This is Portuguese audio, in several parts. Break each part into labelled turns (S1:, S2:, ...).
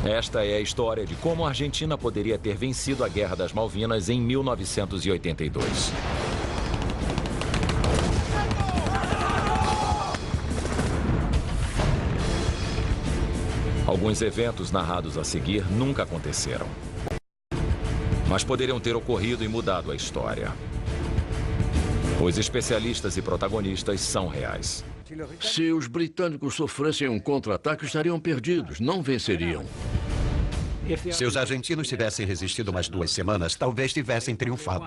S1: Esta é a história de como a Argentina poderia ter vencido a Guerra das Malvinas em 1982. Alguns eventos narrados a seguir nunca aconteceram, mas poderiam ter ocorrido e mudado a história. Os especialistas e protagonistas são reais.
S2: Se os britânicos sofressem um contra-ataque, estariam perdidos, não venceriam.
S3: Se os argentinos tivessem resistido mais 2 semanas, talvez tivessem triunfado.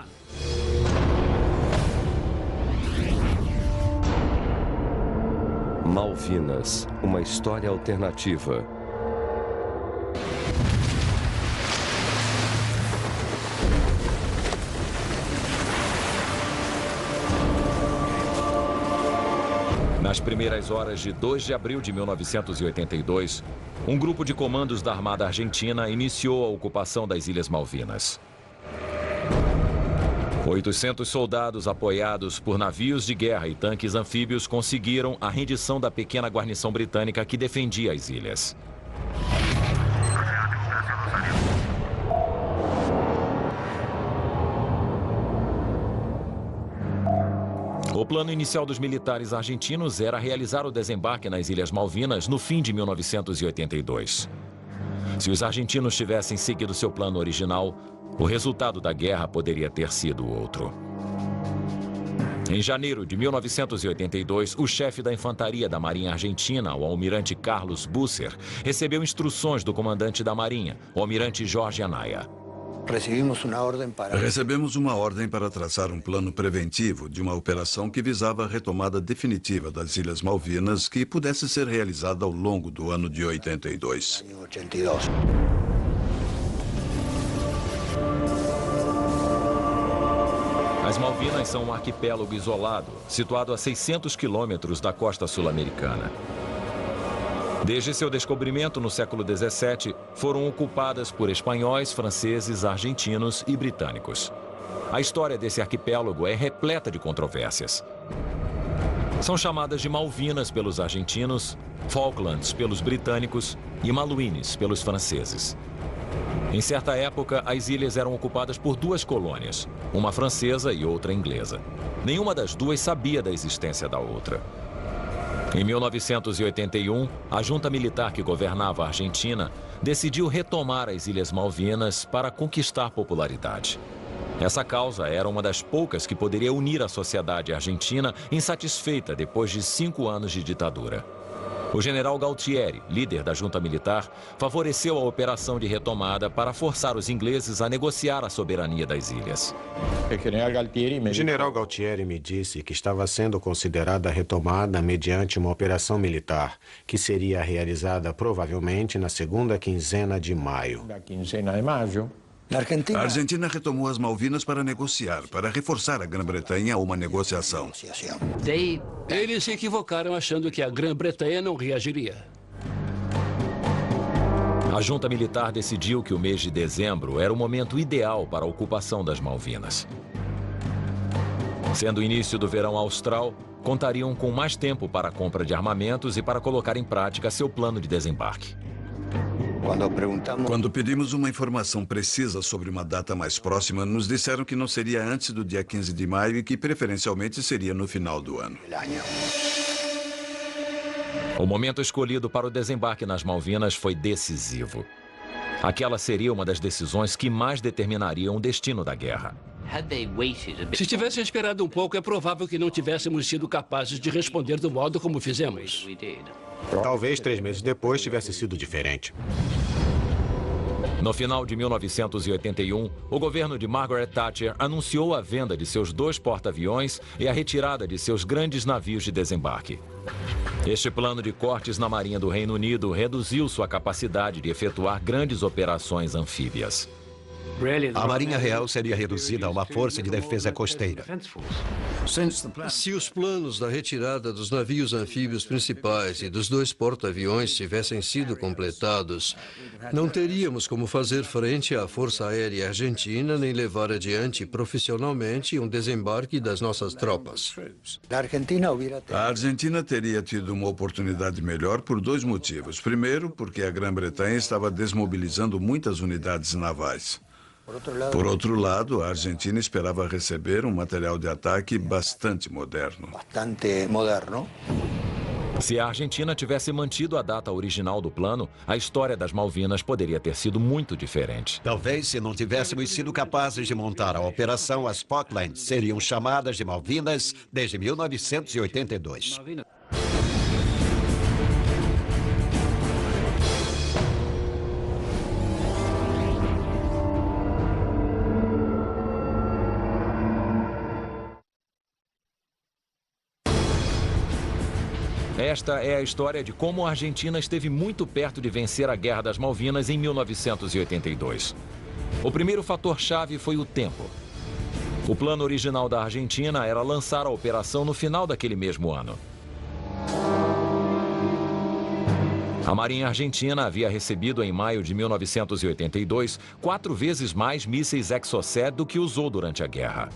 S4: Malvinas, uma história alternativa.
S1: Nas primeiras horas de 2 de abril de 1982, um grupo de comandos da Armada Argentina iniciou a ocupação das Ilhas Malvinas. 800 soldados apoiados por navios de guerra e tanques anfíbios conseguiram a rendição da pequena guarnição britânica que defendia as ilhas. O plano inicial dos militares argentinos era realizar o desembarque nas Ilhas Malvinas no fim de 1982. Se os argentinos tivessem seguido seu plano original, o resultado da guerra poderia ter sido outro. Em janeiro de 1982, o chefe da infantaria da Marinha Argentina, o almirante Carlos Busser, recebeu instruções do comandante da Marinha, o almirante Jorge Anaya.
S5: Recebemos uma ordem para traçar um plano preventivo de uma operação que visava a retomada definitiva das Ilhas Malvinas, que pudesse ser realizada ao longo do ano de 82.
S1: As Malvinas são um arquipélago isolado, situado a 600 quilômetros da costa sul-americana. Desde seu descobrimento no século XVII, foram ocupadas por espanhóis, franceses, argentinos e britânicos. A história desse arquipélago é repleta de controvérsias. São chamadas de Malvinas pelos argentinos, Falklands pelos britânicos e Malouines pelos franceses. Em certa época, as ilhas eram ocupadas por 2 colônias, uma francesa e outra inglesa. Nenhuma das duas sabia da existência da outra. Em 1981, a junta militar que governava a Argentina decidiu retomar as Ilhas Malvinas para conquistar popularidade. Essa causa era uma das poucas que poderia unir a sociedade argentina insatisfeita depois de 5 anos de ditadura. O general Galtieri, líder da junta militar, favoreceu a operação de retomada para forçar os ingleses a negociar a soberania das ilhas.
S6: O general Galtieri me disse que estava sendo considerada a retomada mediante uma operação militar, que seria realizada provavelmente na segunda quinzena de maio.
S5: A Argentina retomou as Malvinas para negociar, para reforçar a Grã-Bretanha a uma negociação.
S2: Eles se equivocaram achando que a Grã-Bretanha não reagiria.
S1: A junta militar decidiu que o mês de dezembro era o momento ideal para a ocupação das Malvinas. Sendo o início do verão austral, contariam com mais tempo para a compra de armamentos e para colocar em prática seu plano de desembarque.
S5: Quando pedimos uma informação precisa sobre uma data mais próxima, nos disseram que não seria antes do dia 15 de maio e que preferencialmente seria no final do ano.
S1: O momento escolhido para o desembarque nas Malvinas foi decisivo. Aquela seria uma das decisões que mais determinariam o destino da guerra.
S2: Se tivessem esperado um pouco, é provável que não tivéssemos sido capazes de responder do modo como fizemos.
S6: Talvez 3 meses depois tivesse sido diferente.
S1: No final de 1981, o governo de Margaret Thatcher anunciou a venda de seus 2 porta-aviões e a retirada de seus grandes navios de desembarque. Este plano de cortes na Marinha do Reino Unido reduziu sua capacidade de efetuar grandes operações anfíbias.
S3: A Marinha Real seria reduzida a uma força de defesa costeira.
S7: Se os planos da retirada dos navios anfíbios principais e dos 2 porta-aviões tivessem sido completados, não teríamos como fazer frente à Força Aérea Argentina nem levar adiante profissionalmente um desembarque das nossas tropas.
S5: A Argentina teria tido uma oportunidade melhor por 2 motivos. Primeiro, porque a Grã-Bretanha estava desmobilizando muitas unidades navais. Por outro lado, a Argentina esperava receber um material de ataque bastante moderno.
S1: Se a Argentina tivesse mantido a data original do plano, a história das Malvinas poderia ter sido muito diferente.
S3: Talvez, se não tivéssemos sido capazes de montar a Operação as Falklands, seriam chamadas de Malvinas desde 1982.
S1: Esta é a história de como a Argentina esteve muito perto de vencer a Guerra das Malvinas em 1982. O primeiro fator-chave foi o tempo. O plano original da Argentina era lançar a operação no final daquele mesmo ano. A Marinha Argentina havia recebido em maio de 1982 4 vezes mais mísseis Exocet do que usou durante a guerra.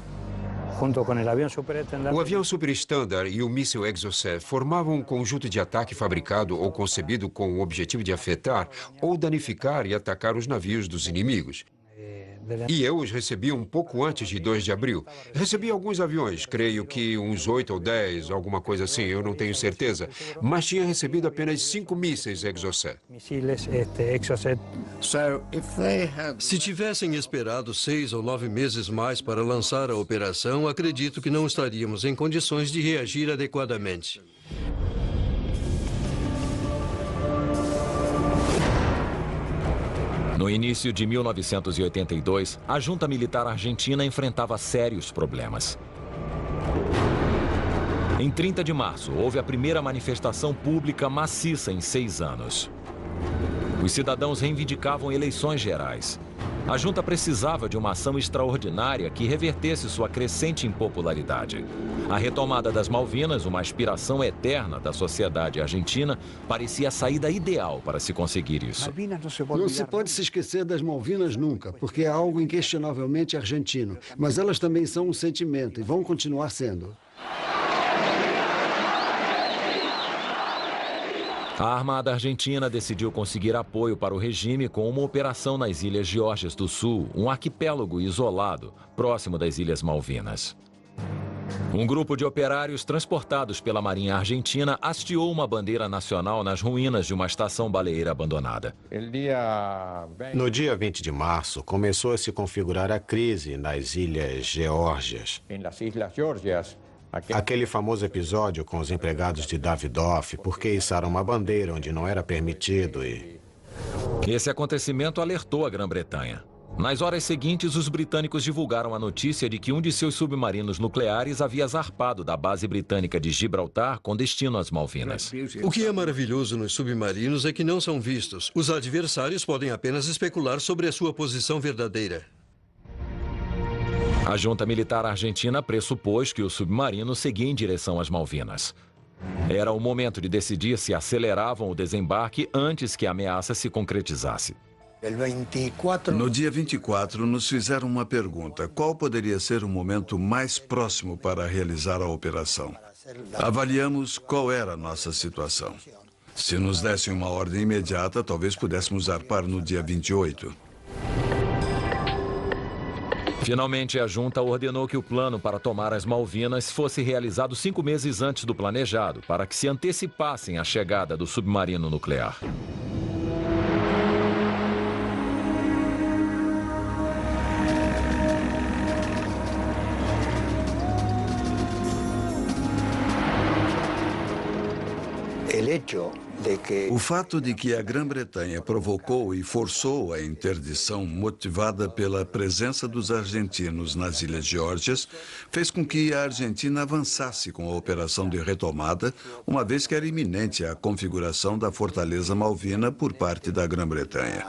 S8: O avião Super Standard e o míssil Exocet formavam um conjunto de ataque fabricado ou concebido com o objetivo de afetar ou danificar e atacar os navios dos inimigos. E eu os recebi um pouco antes de 2 de abril. Recebi alguns aviões, creio que uns 8 ou 10, alguma coisa assim, eu não tenho certeza. Mas tinha recebido apenas 5 mísseis Exocet.
S7: Se tivessem esperado 6 ou 9 meses mais para lançar a operação, acredito que não estaríamos em condições de reagir adequadamente.
S1: No início de 1982, a junta militar argentina enfrentava sérios problemas. Em 30 de março, houve a primeira manifestação pública maciça em 6 anos. Os cidadãos reivindicavam eleições gerais. A junta precisava de uma ação extraordinária que revertesse sua crescente impopularidade. A retomada das Malvinas, uma aspiração eterna da sociedade argentina, parecia a saída ideal para se conseguir isso.
S9: Não se pode se esquecer das Malvinas nunca, porque é algo inquestionavelmente argentino. Mas elas também são um sentimento e vão continuar sendo.
S1: A Armada Argentina decidiu conseguir apoio para o regime com uma operação nas Ilhas Geórgias do Sul, um arquipélago isolado, próximo das Ilhas Malvinas. Um grupo de operários transportados pela Marinha Argentina hasteou uma bandeira nacional nas ruínas de uma estação baleeira abandonada.
S6: No dia 20 de março, começou a se configurar a crise nas Ilhas Geórgias. Aquele famoso episódio com os empregados de Davidoff, porque içaram uma bandeira onde não era permitido e...
S1: Esse acontecimento alertou a Grã-Bretanha. Nas horas seguintes, os britânicos divulgaram a notícia de que um de seus submarinos nucleares havia zarpado da base britânica de Gibraltar com destino às Malvinas.
S7: O que é maravilhoso nos submarinos é que não são vistos. Os adversários podem apenas especular sobre a sua posição verdadeira.
S1: A junta militar argentina pressupôs que o submarino seguia em direção às Malvinas. Era o momento de decidir se aceleravam o desembarque antes que a ameaça se concretizasse.
S5: No dia 24, nos fizeram uma pergunta: qual poderia ser o momento mais próximo para realizar a operação? Avaliamos qual era a nossa situação. Se nos dessem uma ordem imediata, talvez pudéssemos zarpar no dia 28.
S1: Finalmente, a junta ordenou que o plano para tomar as Malvinas fosse realizado 5 meses antes do planejado, para que se antecipassem a chegada do submarino nuclear.
S5: O fato de que a Grã-Bretanha provocou e forçou a interdição motivada pela presença dos argentinos nas Ilhas Geórgias fez com que a Argentina avançasse com a operação de retomada, uma vez que era iminente a configuração da Fortaleza Malvina por parte da Grã-Bretanha.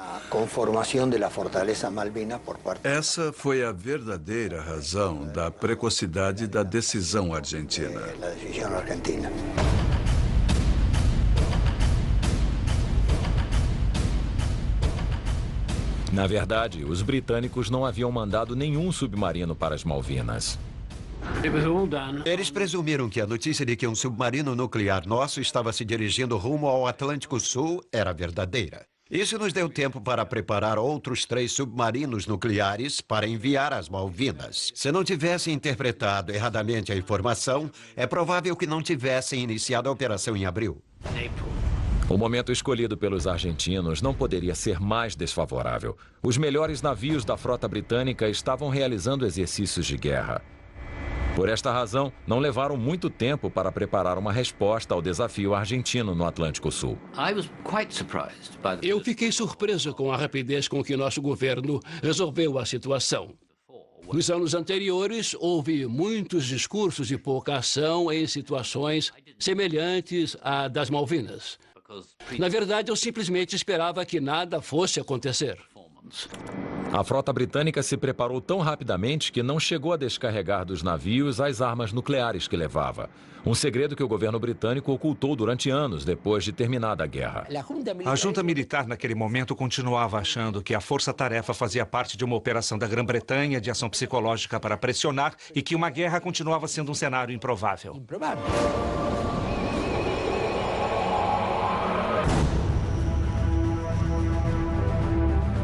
S5: Essa foi a verdadeira razão da precocidade da decisão argentina.
S1: Na verdade, os britânicos não haviam mandado nenhum submarino para as Malvinas.
S3: Eles presumiram que a notícia de que um submarino nuclear nosso estava se dirigindo rumo ao Atlântico Sul era verdadeira. Isso nos deu tempo para preparar outros 3 submarinos nucleares para enviar às Malvinas. Se não tivessem interpretado erradamente a informação, é provável que não tivessem iniciado a operação em abril.
S1: O momento escolhido pelos argentinos não poderia ser mais desfavorável. Os melhores navios da frota britânica estavam realizando exercícios de guerra. Por esta razão, não levaram muito tempo para preparar uma resposta ao desafio argentino no Atlântico Sul.
S2: Eu fiquei surpreso com a rapidez com que nosso governo resolveu a situação. Nos anos anteriores, houve muitos discursos e pouca ação em situações semelhantes à das Malvinas. Na verdade, eu simplesmente esperava que nada fosse acontecer.
S1: A frota britânica se preparou tão rapidamente que não chegou a descarregar dos navios as armas nucleares que levava. Um segredo que o governo britânico ocultou durante anos depois de terminada a guerra.
S10: A junta militar naquele momento continuava achando que a força-tarefa fazia parte de uma operação da Grã-Bretanha de ação psicológica para pressionar e que uma guerra continuava sendo um cenário improvável.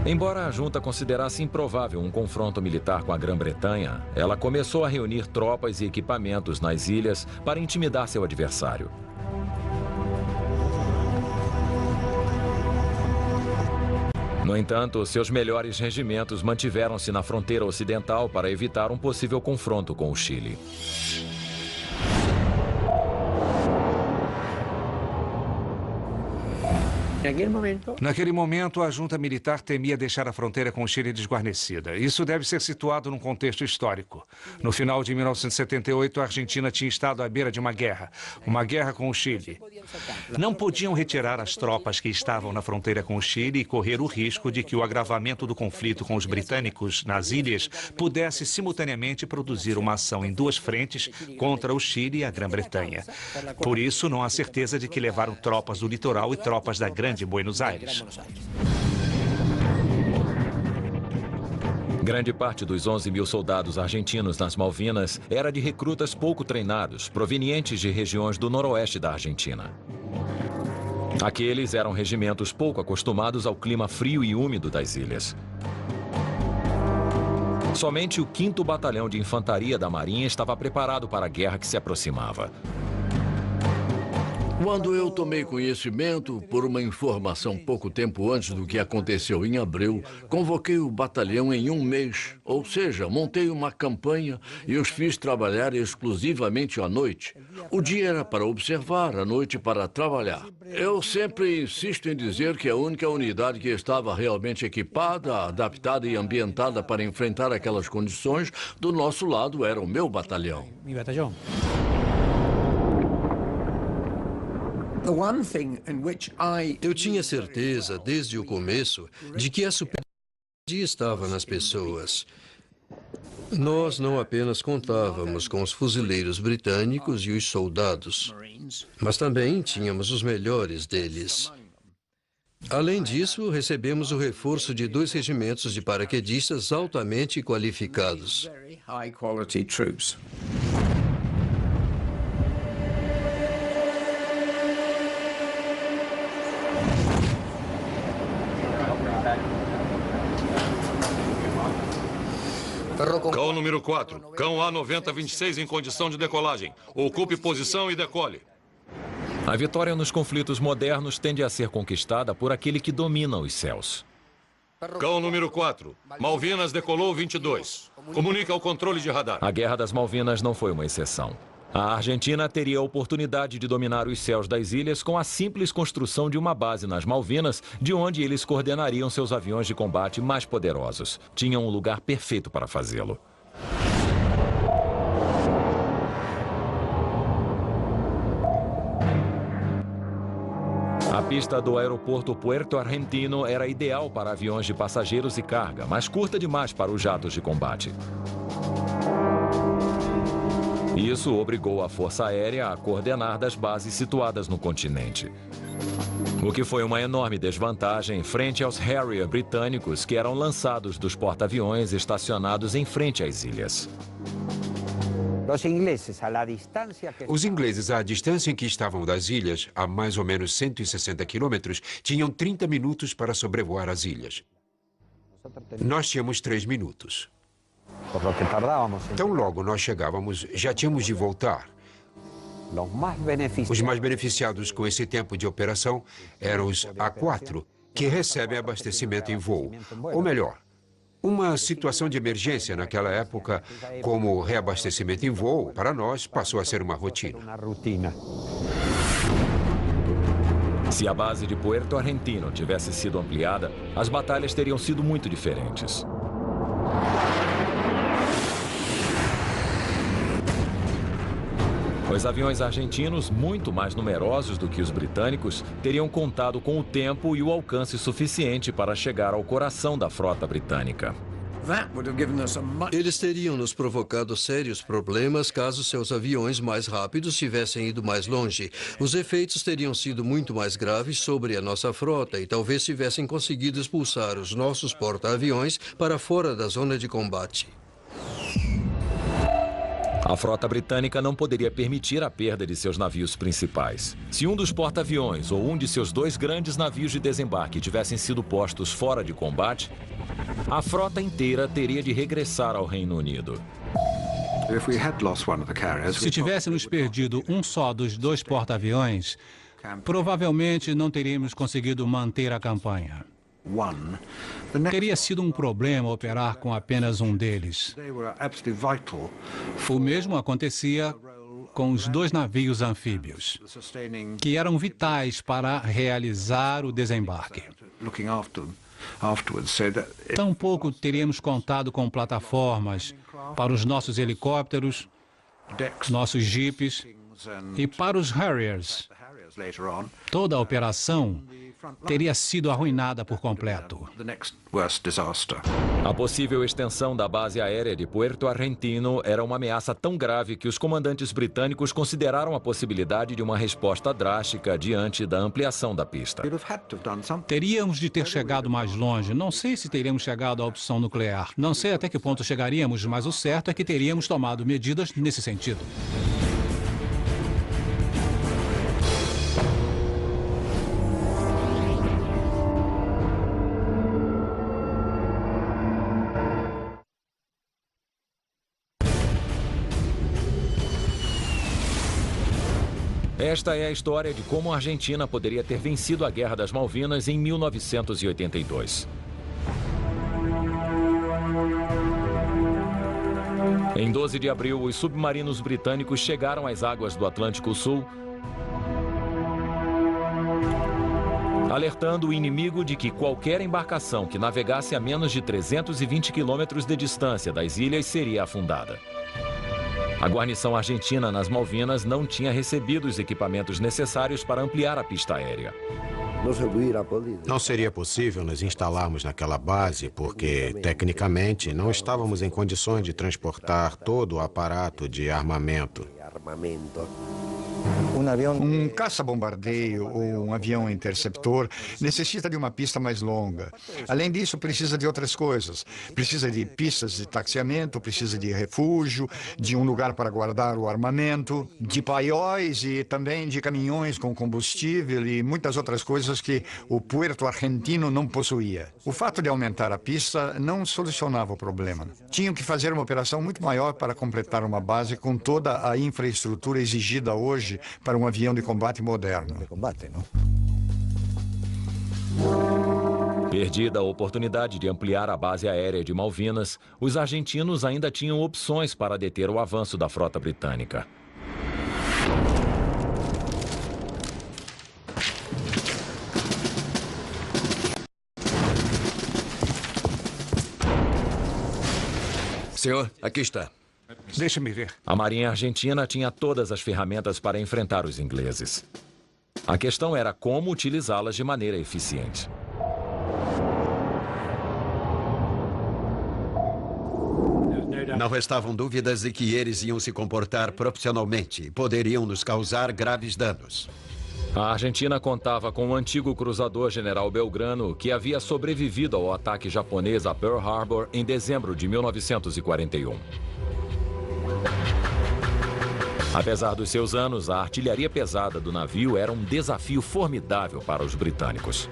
S1: Embora a junta considerasse improvável um confronto militar com a Grã-Bretanha, ela começou a reunir tropas e equipamentos nas ilhas para intimidar seu adversário. No entanto, seus melhores regimentos mantiveram-se na fronteira ocidental para evitar um possível confronto com o Chile.
S10: Naquele momento, a junta militar temia deixar a fronteira com o Chile desguarnecida. Isso deve ser situado num contexto histórico. No final de 1978, a Argentina tinha estado à beira de uma guerra com o Chile. Não podiam retirar as tropas que estavam na fronteira com o Chile e correr o risco de que o agravamento do conflito com os britânicos nas ilhas pudesse simultaneamente produzir uma ação em 2 frentes contra o Chile e a Grã-Bretanha. Por isso, não há certeza de que levaram tropas do litoral e tropas da Grande Buenos Aires.
S1: Grande parte dos 11 mil soldados argentinos nas Malvinas era de recrutas pouco treinados, provenientes de regiões do noroeste da Argentina. Aqueles eram regimentos pouco acostumados ao clima frio e úmido das ilhas. Somente o 5º Batalhão de Infantaria da Marinha estava preparado para a guerra que se aproximava.
S11: Quando eu tomei conhecimento, por uma informação pouco tempo antes do que aconteceu em abril, convoquei o batalhão em 1 mês. Ou seja, montei uma campanha e os fiz trabalhar exclusivamente à noite. O dia era para observar, a noite para trabalhar. Eu sempre insisto em dizer que a única unidade que estava realmente equipada, adaptada e ambientada para enfrentar aquelas condições do nosso lado era o meu batalhão.
S7: Eu tinha certeza, desde o começo, de que a superioridade estava nas pessoas. Nós não apenas contávamos com os fuzileiros britânicos e os soldados, mas também tínhamos os melhores deles. Além disso, recebemos o reforço de 2 regimentos de paraquedistas altamente qualificados.
S12: Cão número 4. Cão A9026 em condição de decolagem. Ocupe posição e decole.
S1: A vitória nos conflitos modernos tende a ser conquistada por aquele que domina os céus.
S12: Cão número 4. Malvinas decolou 22. Comunica ao controle de radar.
S1: A Guerra das Malvinas não foi uma exceção. A Argentina teria a oportunidade de dominar os céus das ilhas com a simples construção de uma base nas Malvinas, de onde eles coordenariam seus aviões de combate mais poderosos. Tinham um lugar perfeito para fazê-lo. A pista do aeroporto Puerto Argentino era ideal para aviões de passageiros e carga, mas curta demais para os jatos de combate. Isso obrigou a Força Aérea a coordenar das bases situadas no continente. O que foi uma enorme desvantagem frente aos Harrier britânicos que eram lançados dos porta-aviões estacionados em frente às ilhas.
S8: Os ingleses, à distância em que estavam das ilhas, a mais ou menos 160 quilômetros, tinham 30 minutos para sobrevoar as ilhas. Nós tínhamos 3 minutos. Então, logo nós chegávamos, já tínhamos de voltar. Os mais beneficiados com esse tempo de operação eram os A4, que recebem abastecimento em voo. Ou melhor, uma situação de emergência naquela época, como reabastecimento em voo, para nós passou a ser uma rotina.
S1: Se a base de Puerto Argentino tivesse sido ampliada, as batalhas teriam sido muito diferentes. Os aviões argentinos, muito mais numerosos do que os britânicos, teriam contado com o tempo e o alcance suficiente para chegar ao coração da frota britânica.
S7: Eles teriam nos provocado sérios problemas caso seus aviões mais rápidos tivessem ido mais longe. Os efeitos teriam sido muito mais graves sobre a nossa frota e talvez tivessem conseguido expulsar os nossos porta-aviões para fora da zona de combate.
S1: A frota britânica não poderia permitir a perda de seus navios principais. Se um dos porta-aviões ou um de seus 2 grandes navios de desembarque tivessem sido postos fora de combate, a frota inteira teria de regressar ao Reino Unido.
S13: Se tivéssemos perdido um só dos 2 porta-aviões, provavelmente não teríamos conseguido manter a campanha. Teria sido um problema operar com apenas um deles. O mesmo acontecia com os 2 navios anfíbios, que eram vitais para realizar o desembarque. Tampouco teríamos contado com plataformas para os nossos helicópteros, nossos jipes e para os Harriers. Toda a operação teria sido arruinada por completo.
S1: A possível extensão da base aérea de Puerto Argentino era uma ameaça tão grave que os comandantes britânicos consideraram a possibilidade de uma resposta drástica diante da ampliação da pista.
S13: Teríamos de ter chegado mais longe. Não sei se teríamos chegado à opção nuclear. Não sei até que ponto chegaríamos, mas o certo é que teríamos tomado medidas nesse sentido.
S1: Esta é a história de como a Argentina poderia ter vencido a Guerra das Malvinas em 1982. Em 12 de abril, os submarinos britânicos chegaram às águas do Atlântico Sul, alertando o inimigo de que qualquer embarcação que navegasse a menos de 320 quilômetros de distância das ilhas seria afundada. A guarnição argentina nas Malvinas não tinha recebido os equipamentos necessários para ampliar a pista aérea.
S6: Não seria possível nos instalarmos naquela base porque, tecnicamente, não estávamos em condições de transportar todo o aparato de armamento.
S14: Um caça-bombardeio ou um avião interceptor necessita de uma pista mais longa. Além disso, precisa de outras coisas. Precisa de pistas de taxiamento, precisa de refúgio, de um lugar para guardar o armamento, de paióis e também de caminhões com combustível e muitas outras coisas que o Puerto Argentino não possuía. O fato de aumentar a pista não solucionava o problema. Tinham que fazer uma operação muito maior para completar uma base com toda a infraestrutura exigida hoje para um avião de combate moderno.
S1: Perdida a oportunidade de ampliar a base aérea de Malvinas, os argentinos ainda tinham opções para deter o avanço da frota britânica.
S15: Senhor, aqui está.
S10: Deixa-me ver.
S1: A Marinha Argentina tinha todas as ferramentas para enfrentar os ingleses. A questão era como utilizá-las de maneira eficiente.
S3: Não restavam dúvidas de que eles iam se comportar profissionalmente e poderiam nos causar graves danos.
S1: A Argentina contava com o antigo cruzador General Belgrano, que havia sobrevivido ao ataque japonês a Pearl Harbor em dezembro de 1941. Apesar dos seus anos, a artilharia pesada do navio era um desafio formidável para os britânicos.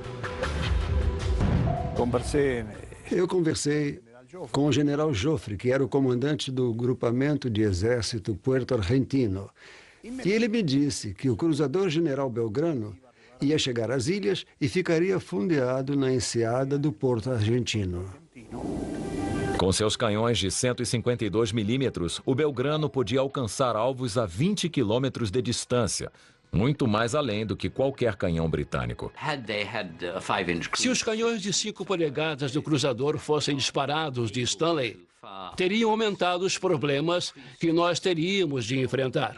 S9: Eu conversei com o general Joffre, que era o comandante do grupamento de exército Puerto Argentino. E ele me disse que o cruzador General Belgrano ia chegar às ilhas e ficaria fundeado na enseada do Porto Argentino.
S1: Com seus canhões de 152 milímetros, o Belgrano podia alcançar alvos a 20 quilômetros de distância, muito mais além do que qualquer canhão britânico.
S2: Se os canhões de 5 polegadas do cruzador fossem disparados de Stanley, teriam aumentado os problemas que nós teríamos de enfrentar.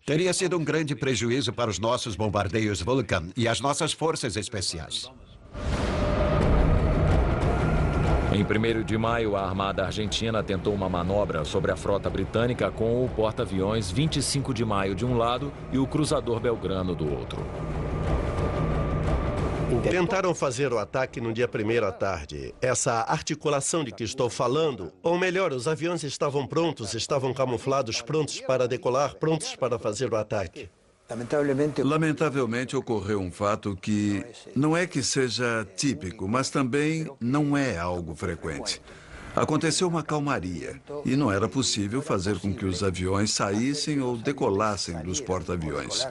S3: Teria sido um grande prejuízo para os nossos bombardeios Vulcan e as nossas forças especiais.
S1: Em 1º de maio, a Armada Argentina tentou uma manobra sobre a frota britânica com o porta-aviões 25 de maio de um lado e o cruzador Belgrano do outro.
S16: Tentaram fazer o ataque no dia 1º à tarde. Essa articulação de que estou falando, ou melhor, os aviões estavam prontos, estavam camuflados, prontos para decolar, prontos para fazer o ataque.
S5: Lamentavelmente ocorreu um fato que não é que seja típico, mas também não é algo frequente. Aconteceu uma calmaria e não era possível fazer com que os aviões saíssem ou decolassem dos porta-aviões.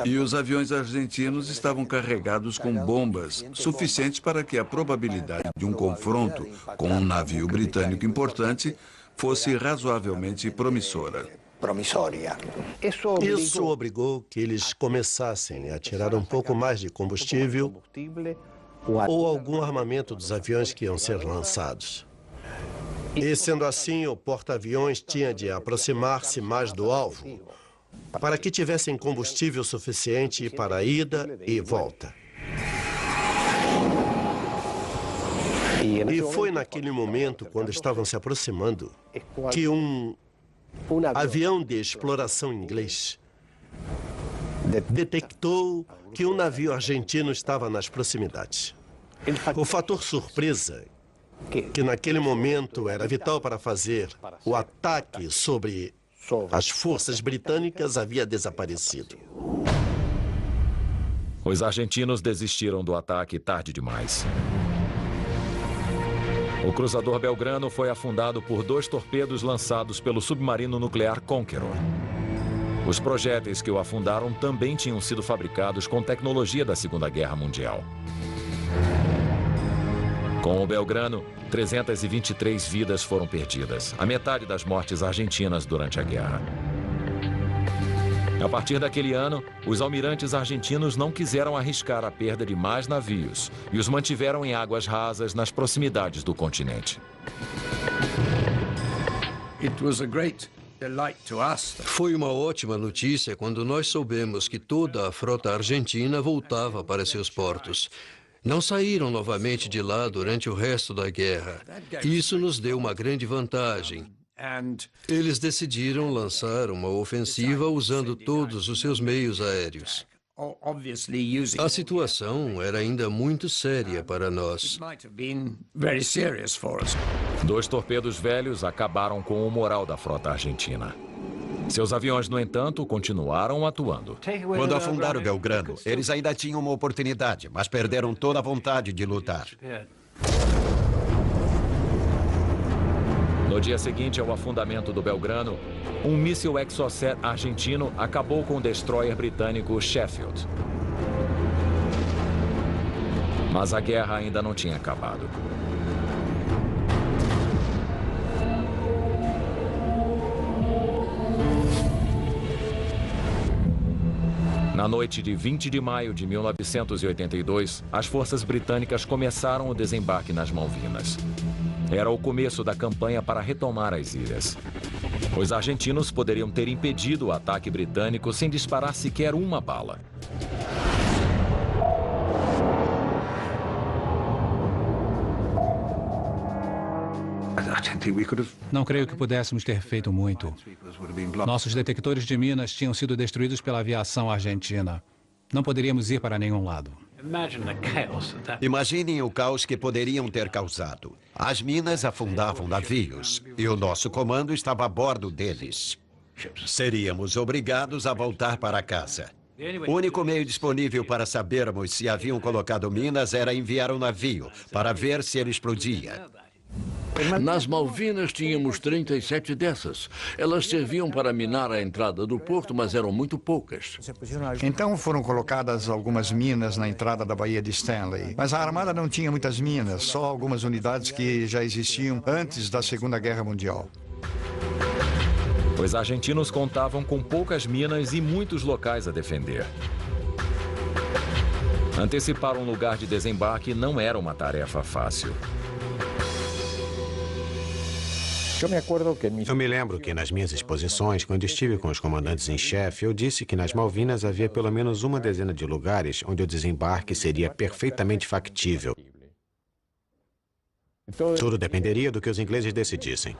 S5: E os aviões argentinos estavam carregados com bombas suficientes para que a probabilidade de um confronto com um navio britânico importante fosse razoavelmente promissora.
S16: Isso obrigou que eles começassem a tirar um pouco mais de combustível ou algum armamento dos aviões que iam ser lançados. E, sendo assim, o porta-aviões tinha de aproximar-se mais do alvo para que tivessem combustível suficiente para ida e volta. E foi naquele momento, quando estavam se aproximando, que um avião de exploração inglês detectou que um navio argentino estava nas proximidades. O fator surpresa, que naquele momento era vital para fazer o ataque sobre as forças britânicas, havia desaparecido.
S1: Os argentinos desistiram do ataque tarde demais. O cruzador Belgrano foi afundado por 2 torpedos lançados pelo submarino nuclear Conqueror. Os projéteis que o afundaram também tinham sido fabricados com tecnologia da Segunda Guerra Mundial. Com o Belgrano, 323 vidas foram perdidas, a metade das mortes argentinas durante a guerra. A partir daquele ano, os almirantes argentinos não quiseram arriscar a perda de mais navios e os mantiveram em águas rasas nas proximidades do continente.
S7: Foi uma ótima notícia quando nós soubemos que toda a frota argentina voltava para seus portos. Não saíram novamente de lá durante o resto da guerra. Isso nos deu uma grande vantagem. Eles decidiram lançar uma ofensiva usando todos os seus meios aéreos. A situação era ainda muito séria para nós.
S1: 2 torpedos velhos acabaram com o moral da frota argentina. Seus aviões, no entanto, continuaram atuando.
S3: Quando afundaram o Belgrano, eles ainda tinham uma oportunidade, mas perderam toda a vontade de lutar.
S1: No dia seguinte ao afundamento do Belgrano, um míssil Exocet argentino acabou com o destroyer britânico Sheffield. Mas a guerra ainda não tinha acabado. Na noite de 20 de maio de 1982, as forças britânicas começaram o desembarque nas Malvinas. Era o começo da campanha para retomar as ilhas. Os argentinos poderiam ter impedido o ataque britânico sem disparar sequer uma bala.
S13: Não creio que pudéssemos ter feito muito. Nossos detectores de minas tinham sido destruídos pela aviação argentina. Não poderíamos ir para nenhum lado.
S3: Imaginem o caos que poderiam ter causado. As minas afundavam navios e o nosso comando estava a bordo deles. Seríamos obrigados a voltar para casa. O único meio disponível para sabermos se haviam colocado minas era enviar um navio para ver se ele explodia.
S11: Nas Malvinas tínhamos 37 dessas. Elas serviam para minar a entrada do porto, mas eram muito poucas.
S14: Então foram colocadas algumas minas na entrada da Baía de Stanley. Mas a Armada não tinha muitas minas, só algumas unidades que já existiam antes da Segunda Guerra Mundial.
S1: Os argentinos contavam com poucas minas e muitos locais a defender. Antecipar um lugar de desembarque não era uma tarefa fácil.
S6: Eu me lembro que nas minhas exposições, quando estive com os comandantes em chefe, eu disse que nas Malvinas havia pelo menos uma dezena de lugares onde o desembarque seria perfeitamente factível. Tudo dependeria do que os ingleses decidissem.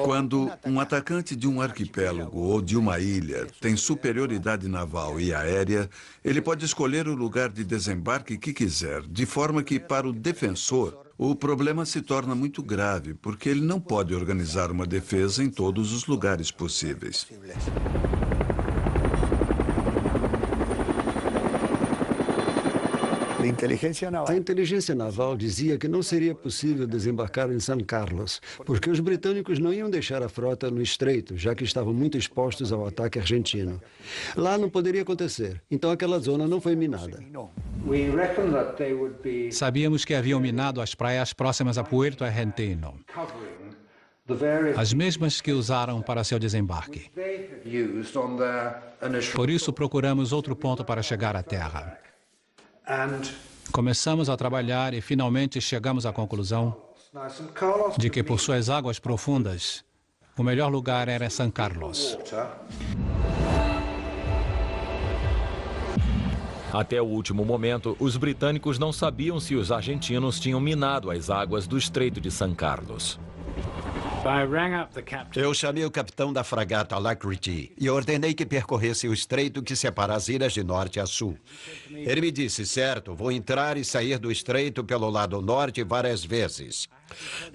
S5: Quando um atacante de um arquipélago ou de uma ilha tem superioridade naval e aérea, ele pode escolher o lugar de desembarque que quiser, de forma que, para o defensor, o problema se torna muito grave, porque ele não pode organizar uma defesa em todos os lugares possíveis.
S9: A inteligência naval dizia que não seria possível desembarcar em San Carlos, porque os britânicos não iam deixar a frota no estreito, já que estavam muito expostos ao ataque argentino. Lá não poderia acontecer, então aquela zona não foi minada.
S13: Sabíamos que haviam minado as praias próximas a Puerto Argentino, as mesmas que usaram para seu desembarque. Por isso, procuramos outro ponto para chegar à terra. Começamos a trabalhar e finalmente chegamos à conclusão de que, por suas águas profundas, o melhor lugar era San Carlos.
S1: Até o último momento, os britânicos não sabiam se os argentinos tinham minado as águas do Estreito de San Carlos.
S3: Eu chamei o capitão da fragata Alacrity e ordenei que percorresse o estreito que separa as ilhas de norte a sul. Ele me disse, certo, vou entrar e sair do estreito pelo lado norte várias vezes.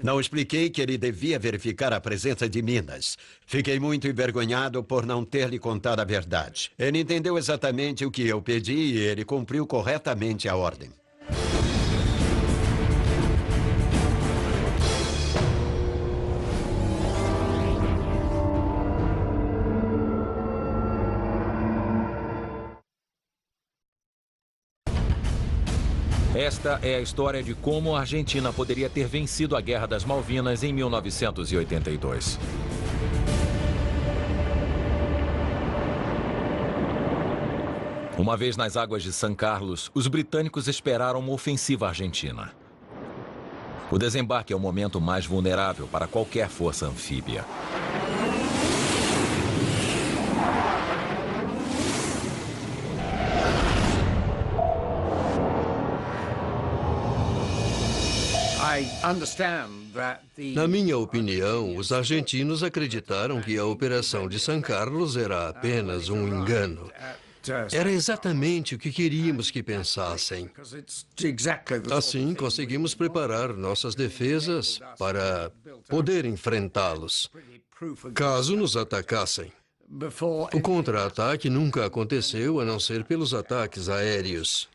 S3: Não expliquei que ele devia verificar a presença de minas. Fiquei muito envergonhado por não ter lhe contado a verdade. Ele entendeu exatamente o que eu pedi e ele cumpriu corretamente a ordem.
S1: Esta é a história de como a Argentina poderia ter vencido a Guerra das Malvinas em 1982. Uma vez nas águas de San Carlos, os britânicos esperaram uma ofensiva argentina. O desembarque é o momento mais vulnerável para qualquer força anfíbia.
S7: Na minha opinião, os argentinos acreditaram que a Operação de San Carlos era apenas um engano. Era exatamente o que queríamos que pensassem. Assim, conseguimos preparar nossas defesas para poder enfrentá-los, caso nos atacassem. O contra-ataque nunca aconteceu, a não ser pelos ataques aéreos.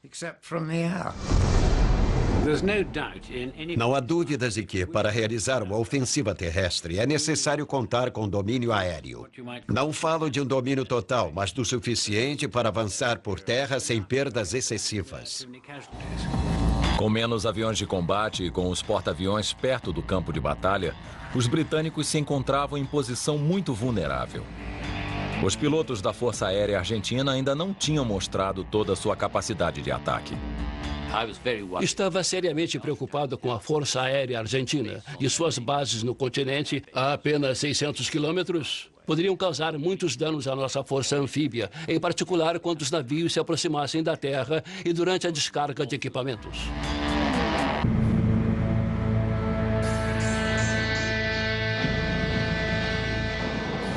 S3: Não há dúvidas de que, para realizar uma ofensiva terrestre, é necessário contar com domínio aéreo. Não falo de um domínio total, mas do suficiente para avançar por terra sem perdas excessivas.
S1: Com menos aviões de combate e com os porta-aviões perto do campo de batalha, os britânicos se encontravam em posição muito vulnerável. Os pilotos da Força Aérea Argentina ainda não tinham mostrado toda a sua capacidade de ataque.
S2: Estava seriamente preocupado com a Força Aérea Argentina e suas bases no continente, a apenas 600 quilômetros, poderiam causar muitos danos à nossa força anfíbia, em particular quando os navios se aproximassem da terra e durante a descarga de equipamentos.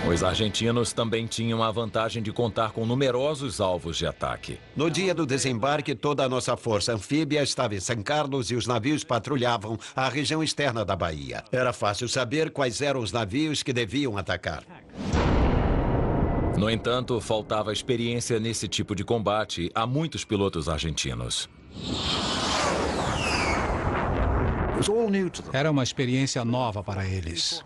S1: Os argentinos também tinham a vantagem de contar com numerosos alvos de ataque.
S3: No dia do desembarque, toda a nossa força anfíbia estava em São Carlos e os navios patrulhavam a região externa da baía. Era fácil saber quais eram os navios que deviam atacar.
S1: No entanto, faltava experiência nesse tipo de combate a muitos pilotos argentinos.
S13: Era uma experiência nova para eles.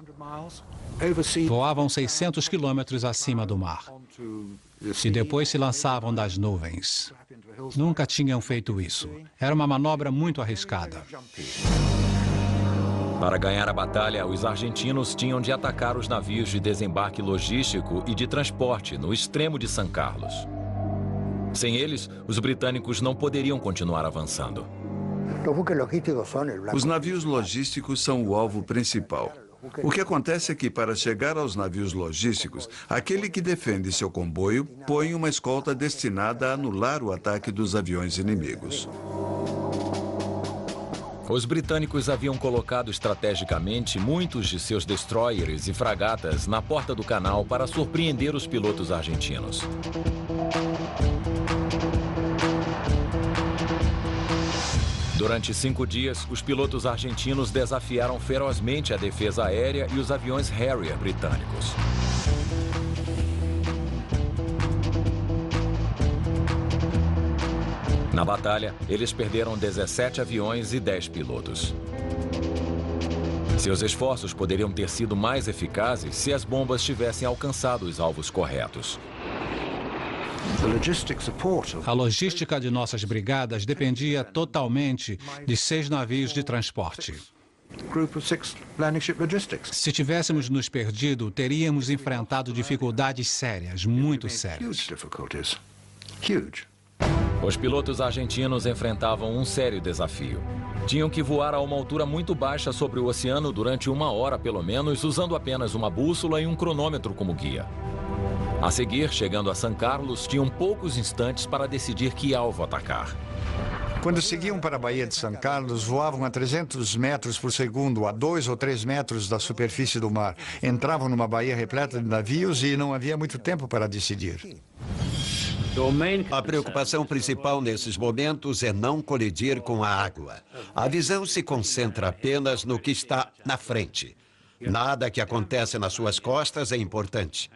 S13: Voavam 600 quilômetros acima do mar e depois se lançavam das nuvens. Nunca tinham feito isso. Era uma manobra muito arriscada.
S1: Para ganhar a batalha, os argentinos tinham de atacar os navios de desembarque logístico e de transporte no extremo de São Carlos. Sem eles, os britânicos não poderiam continuar avançando.
S5: Os navios logísticos são o alvo principal. O que acontece é que, para chegar aos navios logísticos, aquele que defende seu comboio põe uma escolta destinada a anular o ataque dos aviões inimigos.
S1: Os britânicos haviam colocado estrategicamente muitos de seus destroyers e fragatas na porta do canal para surpreender os pilotos argentinos. Durante 5 dias, os pilotos argentinos desafiaram ferozmente a defesa aérea e os aviões Harrier britânicos. Na batalha, eles perderam 17 aviões e 10 pilotos. Seus esforços poderiam ter sido mais eficazes se as bombas tivessem alcançado os alvos corretos.
S13: A logística de nossas brigadas dependia totalmente de 6 navios de transporte. Se tivéssemos nos perdido, teríamos enfrentado dificuldades sérias, muito sérias.
S1: Os pilotos argentinos enfrentavam um sério desafio. Tinham que voar a uma altura muito baixa sobre o oceano durante 1 hora, pelo menos, usando apenas uma bússola e um cronômetro como guia. A seguir, chegando a São Carlos, tinham poucos instantes para decidir que alvo atacar.
S14: Quando seguiam para a Baía de São Carlos, voavam a 300 metros por segundo, a 2 ou 3 metros da superfície do mar. Entravam numa baía repleta de navios e não havia muito tempo para decidir.
S3: A preocupação principal nesses momentos é não colidir com a água. A visão se concentra apenas no que está na frente. Nada que acontece nas suas costas é importante.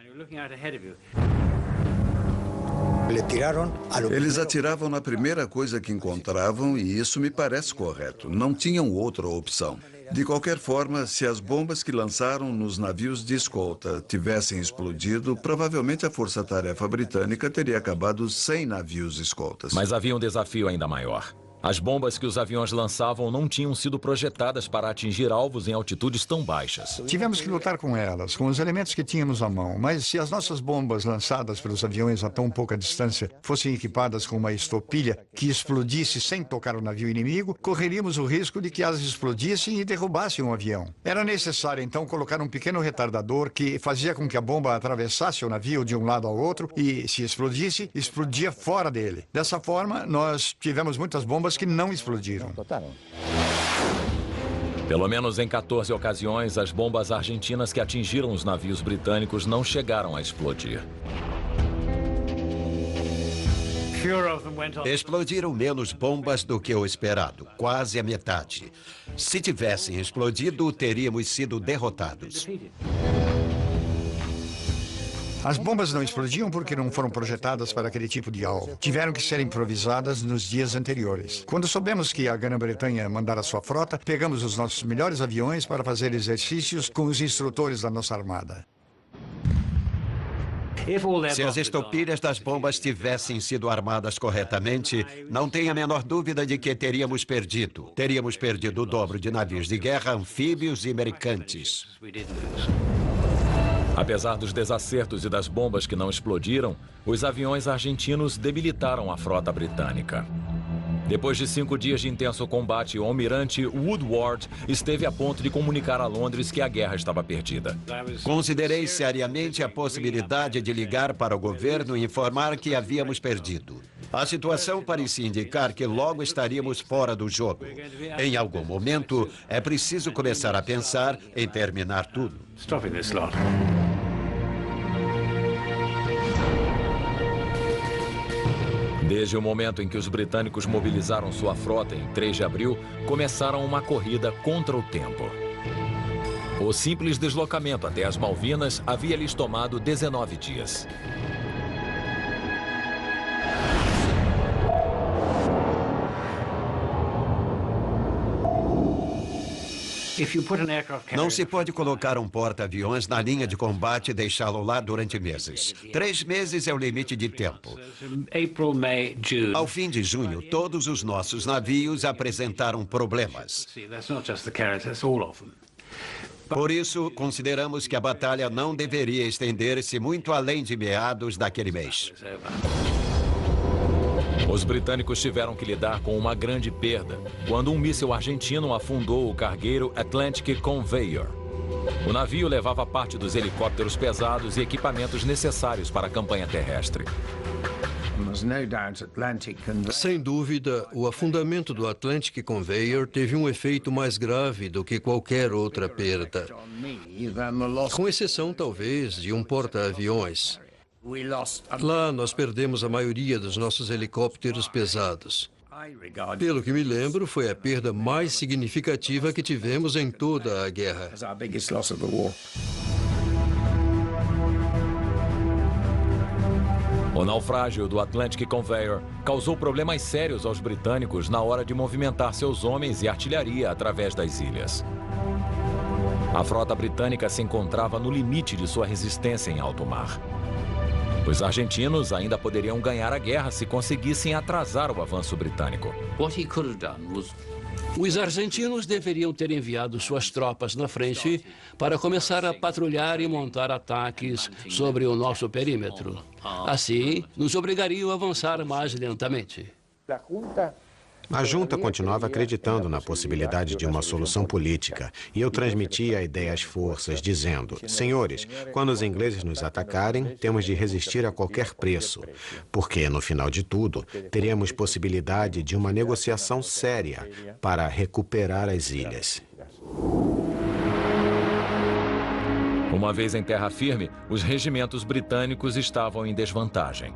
S5: Eles atiravam na primeira coisa que encontravam e isso me parece correto. Não tinham outra opção. De qualquer forma, se as bombas que lançaram nos navios de escolta tivessem explodido, provavelmente a força-tarefa britânica teria acabado sem navios escoltas.
S1: Mas havia um desafio ainda maior. As bombas que os aviões lançavam não tinham sido projetadas para atingir alvos em altitudes tão baixas.
S14: Tivemos que lutar com elas, com os elementos que tínhamos à mão. Mas se as nossas bombas lançadas pelos aviões a tão pouca distância fossem equipadas com uma estopilha que explodisse sem tocar o navio inimigo, correríamos o risco de que elas explodissem e derrubassem o avião. Era necessário, então, colocar um pequeno retardador que fazia com que a bomba atravessasse o navio de um lado ao outro e, se explodisse, explodia fora dele. Dessa forma, nós tivemos muitas bombas que não explodiram.
S1: Pelo menos em 14 ocasiões, as bombas argentinas que atingiram os navios britânicos não chegaram a explodir.
S3: Explodiram menos bombas do que o esperado, quase a metade. Se tivessem explodido, teríamos sido derrotados.
S14: As bombas não explodiam porque não foram projetadas para aquele tipo de alvo. Tiveram que ser improvisadas nos dias anteriores. Quando soubemos que a Grã-Bretanha mandara sua frota, pegamos os nossos melhores aviões para fazer exercícios com os instrutores da nossa armada.
S3: Se as estopilhas das bombas tivessem sido armadas corretamente, não tenho a menor dúvida de que teríamos perdido. Teríamos perdido o dobro de navios de guerra, anfíbios e mercantes.
S1: Apesar dos desacertos e das bombas que não explodiram, os aviões argentinos debilitaram a frota britânica. Depois de 5 dias de intenso combate, o almirante Woodward esteve a ponto de comunicar a Londres que a guerra estava perdida.
S3: Considerei seriamente a possibilidade de ligar para o governo e informar que havíamos perdido. A situação parecia indicar que logo estaríamos fora do jogo. Em algum momento, é preciso começar a pensar em terminar tudo.
S1: Desde o momento em que os britânicos mobilizaram sua frota em 3 de abril, começaram uma corrida contra o tempo. O simples deslocamento até as Malvinas havia lhes tomado 19 dias.
S3: Não se pode colocar um porta-aviões na linha de combate e deixá-lo lá durante meses. 3 meses é o limite de tempo. Ao fim de junho, todos os nossos navios apresentaram problemas. Por isso, consideramos que a batalha não deveria estender-se muito além de meados daquele mês.
S1: Os britânicos tiveram que lidar com uma grande perda quando um míssil argentino afundou o cargueiro Atlantic Conveyor. O navio levava parte dos helicópteros pesados e equipamentos necessários para a campanha terrestre.
S7: Sem dúvida, o afundamento do Atlantic Conveyor teve um efeito mais grave do que qualquer outra perda, com exceção, talvez, de um porta-aviões. Lá, nós perdemos a maioria dos nossos helicópteros pesados. Pelo que me lembro, foi a perda mais significativa que tivemos em toda a guerra.
S1: O naufrágio do Atlantic Conveyor causou problemas sérios aos britânicos na hora de movimentar seus homens e artilharia através das ilhas. A frota britânica se encontrava no limite de sua resistência em alto mar. Os argentinos ainda poderiam ganhar a guerra se conseguissem atrasar o avanço britânico.
S2: Os argentinos deveriam ter enviado suas tropas na frente para começar a patrulhar e montar ataques sobre o nosso perímetro. Assim, nos obrigariam a avançar mais lentamente.
S6: A junta continuava acreditando na possibilidade de uma solução política, e eu transmitia a ideia às forças, dizendo: senhores, quando os ingleses nos atacarem, temos de resistir a qualquer preço, porque, no final de tudo, teríamos possibilidade de uma negociação séria para recuperar as ilhas.
S1: Uma vez em terra firme, os regimentos britânicos estavam em desvantagem.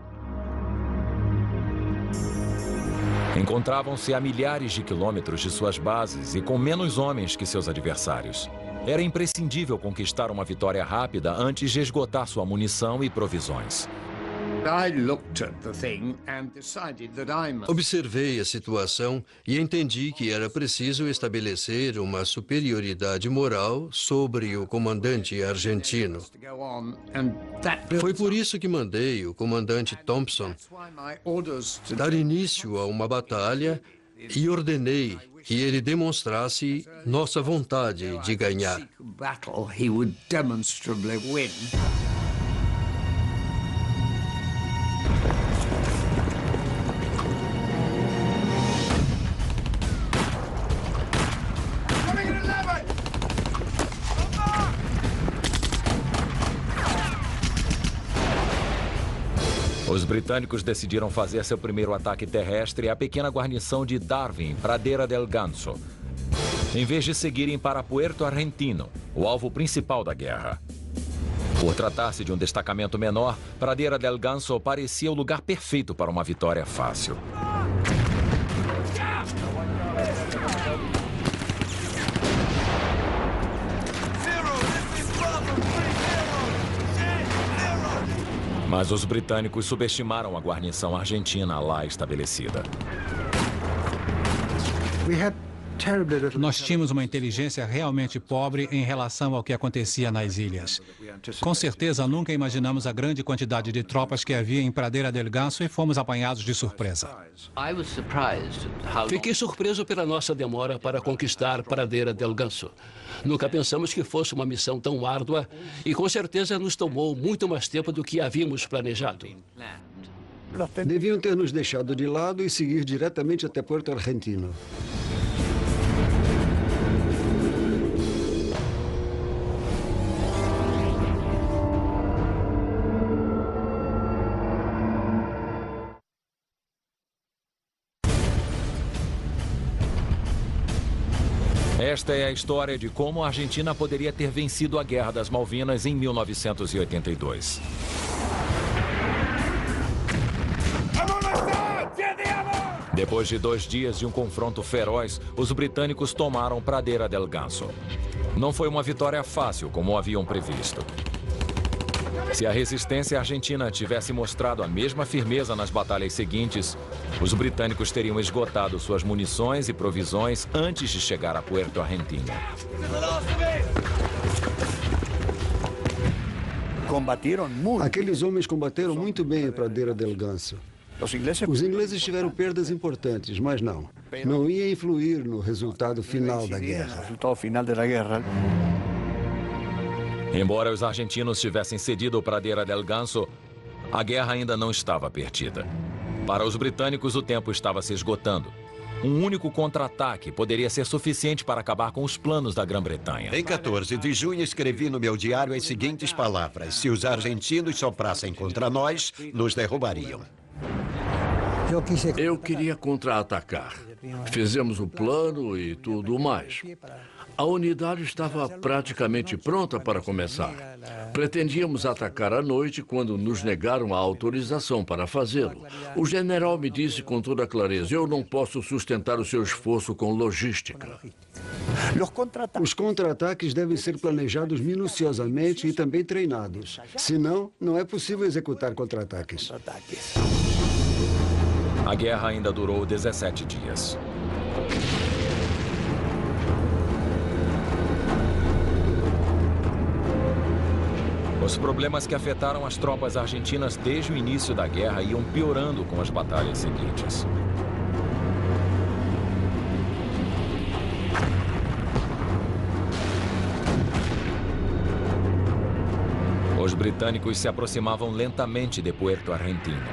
S1: Encontravam-se a milhares de quilômetros de suas bases e com menos homens que seus adversários. Era imprescindível conquistar uma vitória rápida antes de esgotar sua munição e provisões.
S7: Observei a situação e entendi que era preciso estabelecer uma superioridade moral sobre o comandante argentino. Foi por isso que mandei o comandante Thompson dar início a uma batalha e ordenei que ele demonstrasse nossa vontade de ganhar.
S1: Os britânicos decidiram fazer seu primeiro ataque terrestre à pequena guarnição de Darwin, Pradera del Ganso, em vez de seguirem para Puerto Argentino, o alvo principal da guerra. Por tratar-se de um destacamento menor, Pradera del Ganso parecia o lugar perfeito para uma vitória fácil. Mas os britânicos subestimaram a guarnição argentina lá estabelecida.
S13: Nós tínhamos uma inteligência realmente pobre em relação ao que acontecia nas ilhas. Com certeza, nunca imaginamos a grande quantidade de tropas que havia em Pradeira del Ganso e fomos apanhados de surpresa.
S2: Fiquei surpreso pela nossa demora para conquistar Pradeira del Ganso. Nunca pensamos que fosse uma missão tão árdua e com certeza nos tomou muito mais tempo do que havíamos planejado.
S9: Deviam ter nos deixado de lado e seguir diretamente até Puerto Argentino.
S1: Esta é a história de como a Argentina poderia ter vencido a Guerra das Malvinas em 1982. Depois de 2 dias de um confronto feroz, os britânicos tomaram Pradeira del Ganso. Não foi uma vitória fácil, como haviam previsto. Se a resistência argentina tivesse mostrado a mesma firmeza nas batalhas seguintes, os britânicos teriam esgotado suas munições e provisões antes de chegar a Puerto Argentino.
S9: Aqueles homens combateram muito bem em Pradeira del Ganso. Os ingleses tiveram perdas importantes, mas não ia influir no resultado final da guerra.
S1: Embora os argentinos tivessem cedido Pradeira del Ganso, a guerra ainda não estava perdida. Para os britânicos, o tempo estava se esgotando. Um único contra-ataque poderia ser suficiente para acabar com os planos da Grã-Bretanha.
S3: Em 14 de junho, escrevi no meu diário as seguintes palavras: se os argentinos soprassem contra nós, nos derrubariam.
S11: Eu queria contra-atacar. Fizemos o plano e tudo mais. A unidade estava praticamente pronta para começar. Pretendíamos atacar à noite quando nos negaram a autorização para fazê-lo. O general me disse com toda clareza: eu não posso sustentar o seu esforço com logística.
S9: Os contra-ataques devem ser planejados minuciosamente e também treinados. Senão, não é possível executar contra-ataques.
S1: A guerra ainda durou 17 dias. Os problemas que afetaram as tropas argentinas desde o início da guerra iam piorando com as batalhas seguintes. Os britânicos se aproximavam lentamente de Puerto Argentino.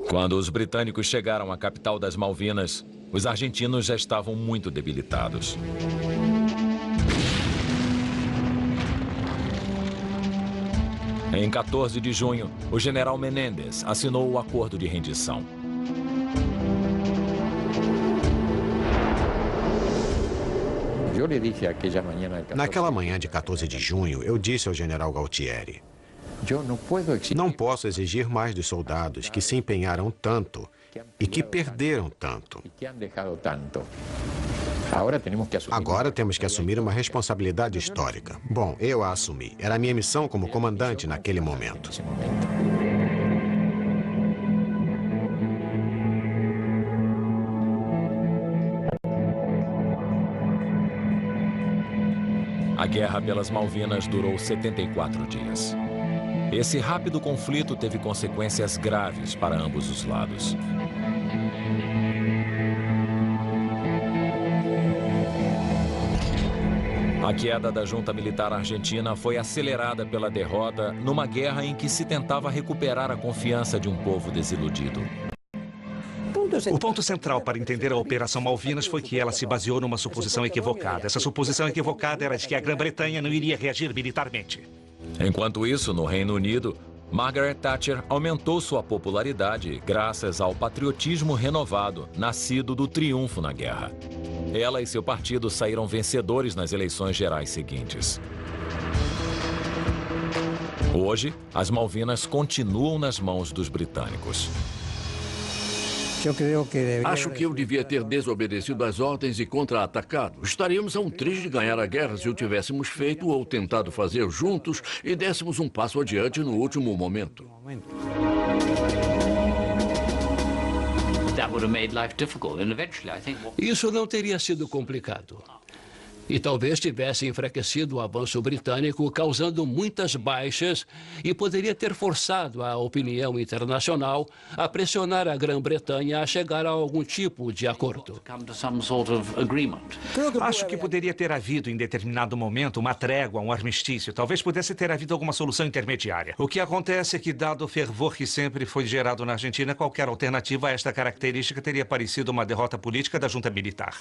S1: Quando os britânicos chegaram à capital das Malvinas, os argentinos já estavam muito debilitados. Em 14 de junho, o general Menéndez assinou o acordo de rendição.
S6: Naquela manhã de 14 de junho, eu disse ao general Galtieri: não posso exigir mais dos soldados que se empenharam tanto e que perderam tanto. Agora temos que assumir uma responsabilidade histórica. Bom, eu a assumi. Era a minha missão como comandante naquele momento.
S1: A guerra pelas Malvinas durou 74 dias. Esse rápido conflito teve consequências graves para ambos os lados. A queda da junta militar argentina foi acelerada pela derrota numa guerra em que se tentava recuperar a confiança de um povo desiludido.
S10: O ponto central para entender a Operação Malvinas foi que ela se baseou numa suposição equivocada. Essa suposição equivocada era de que a Grã-Bretanha não iria reagir militarmente.
S1: Enquanto isso, no Reino Unido, Margaret Thatcher aumentou sua popularidade graças ao patriotismo renovado, nascido do triunfo na guerra. Ela e seu partido saíram vencedores nas eleições gerais seguintes. Hoje, as Malvinas continuam nas mãos dos britânicos.
S11: Acho que eu devia ter desobedecido às ordens e contra-atacado. Estaríamos a um triz de ganhar a guerra se o tivéssemos feito ou tentado fazer juntos e dessemos um passo adiante no último momento.
S2: Isso não teria sido complicado. E talvez tivesse enfraquecido o avanço britânico, causando muitas baixas, e poderia ter forçado a opinião internacional a pressionar a Grã-Bretanha a chegar a algum tipo de acordo.
S10: Acho que poderia ter havido, em determinado momento, uma trégua, um armistício. Talvez pudesse ter havido alguma solução intermediária. O que acontece é que, dado o fervor que sempre foi gerado na Argentina, qualquer alternativa a esta característica teria parecido uma derrota política da junta militar.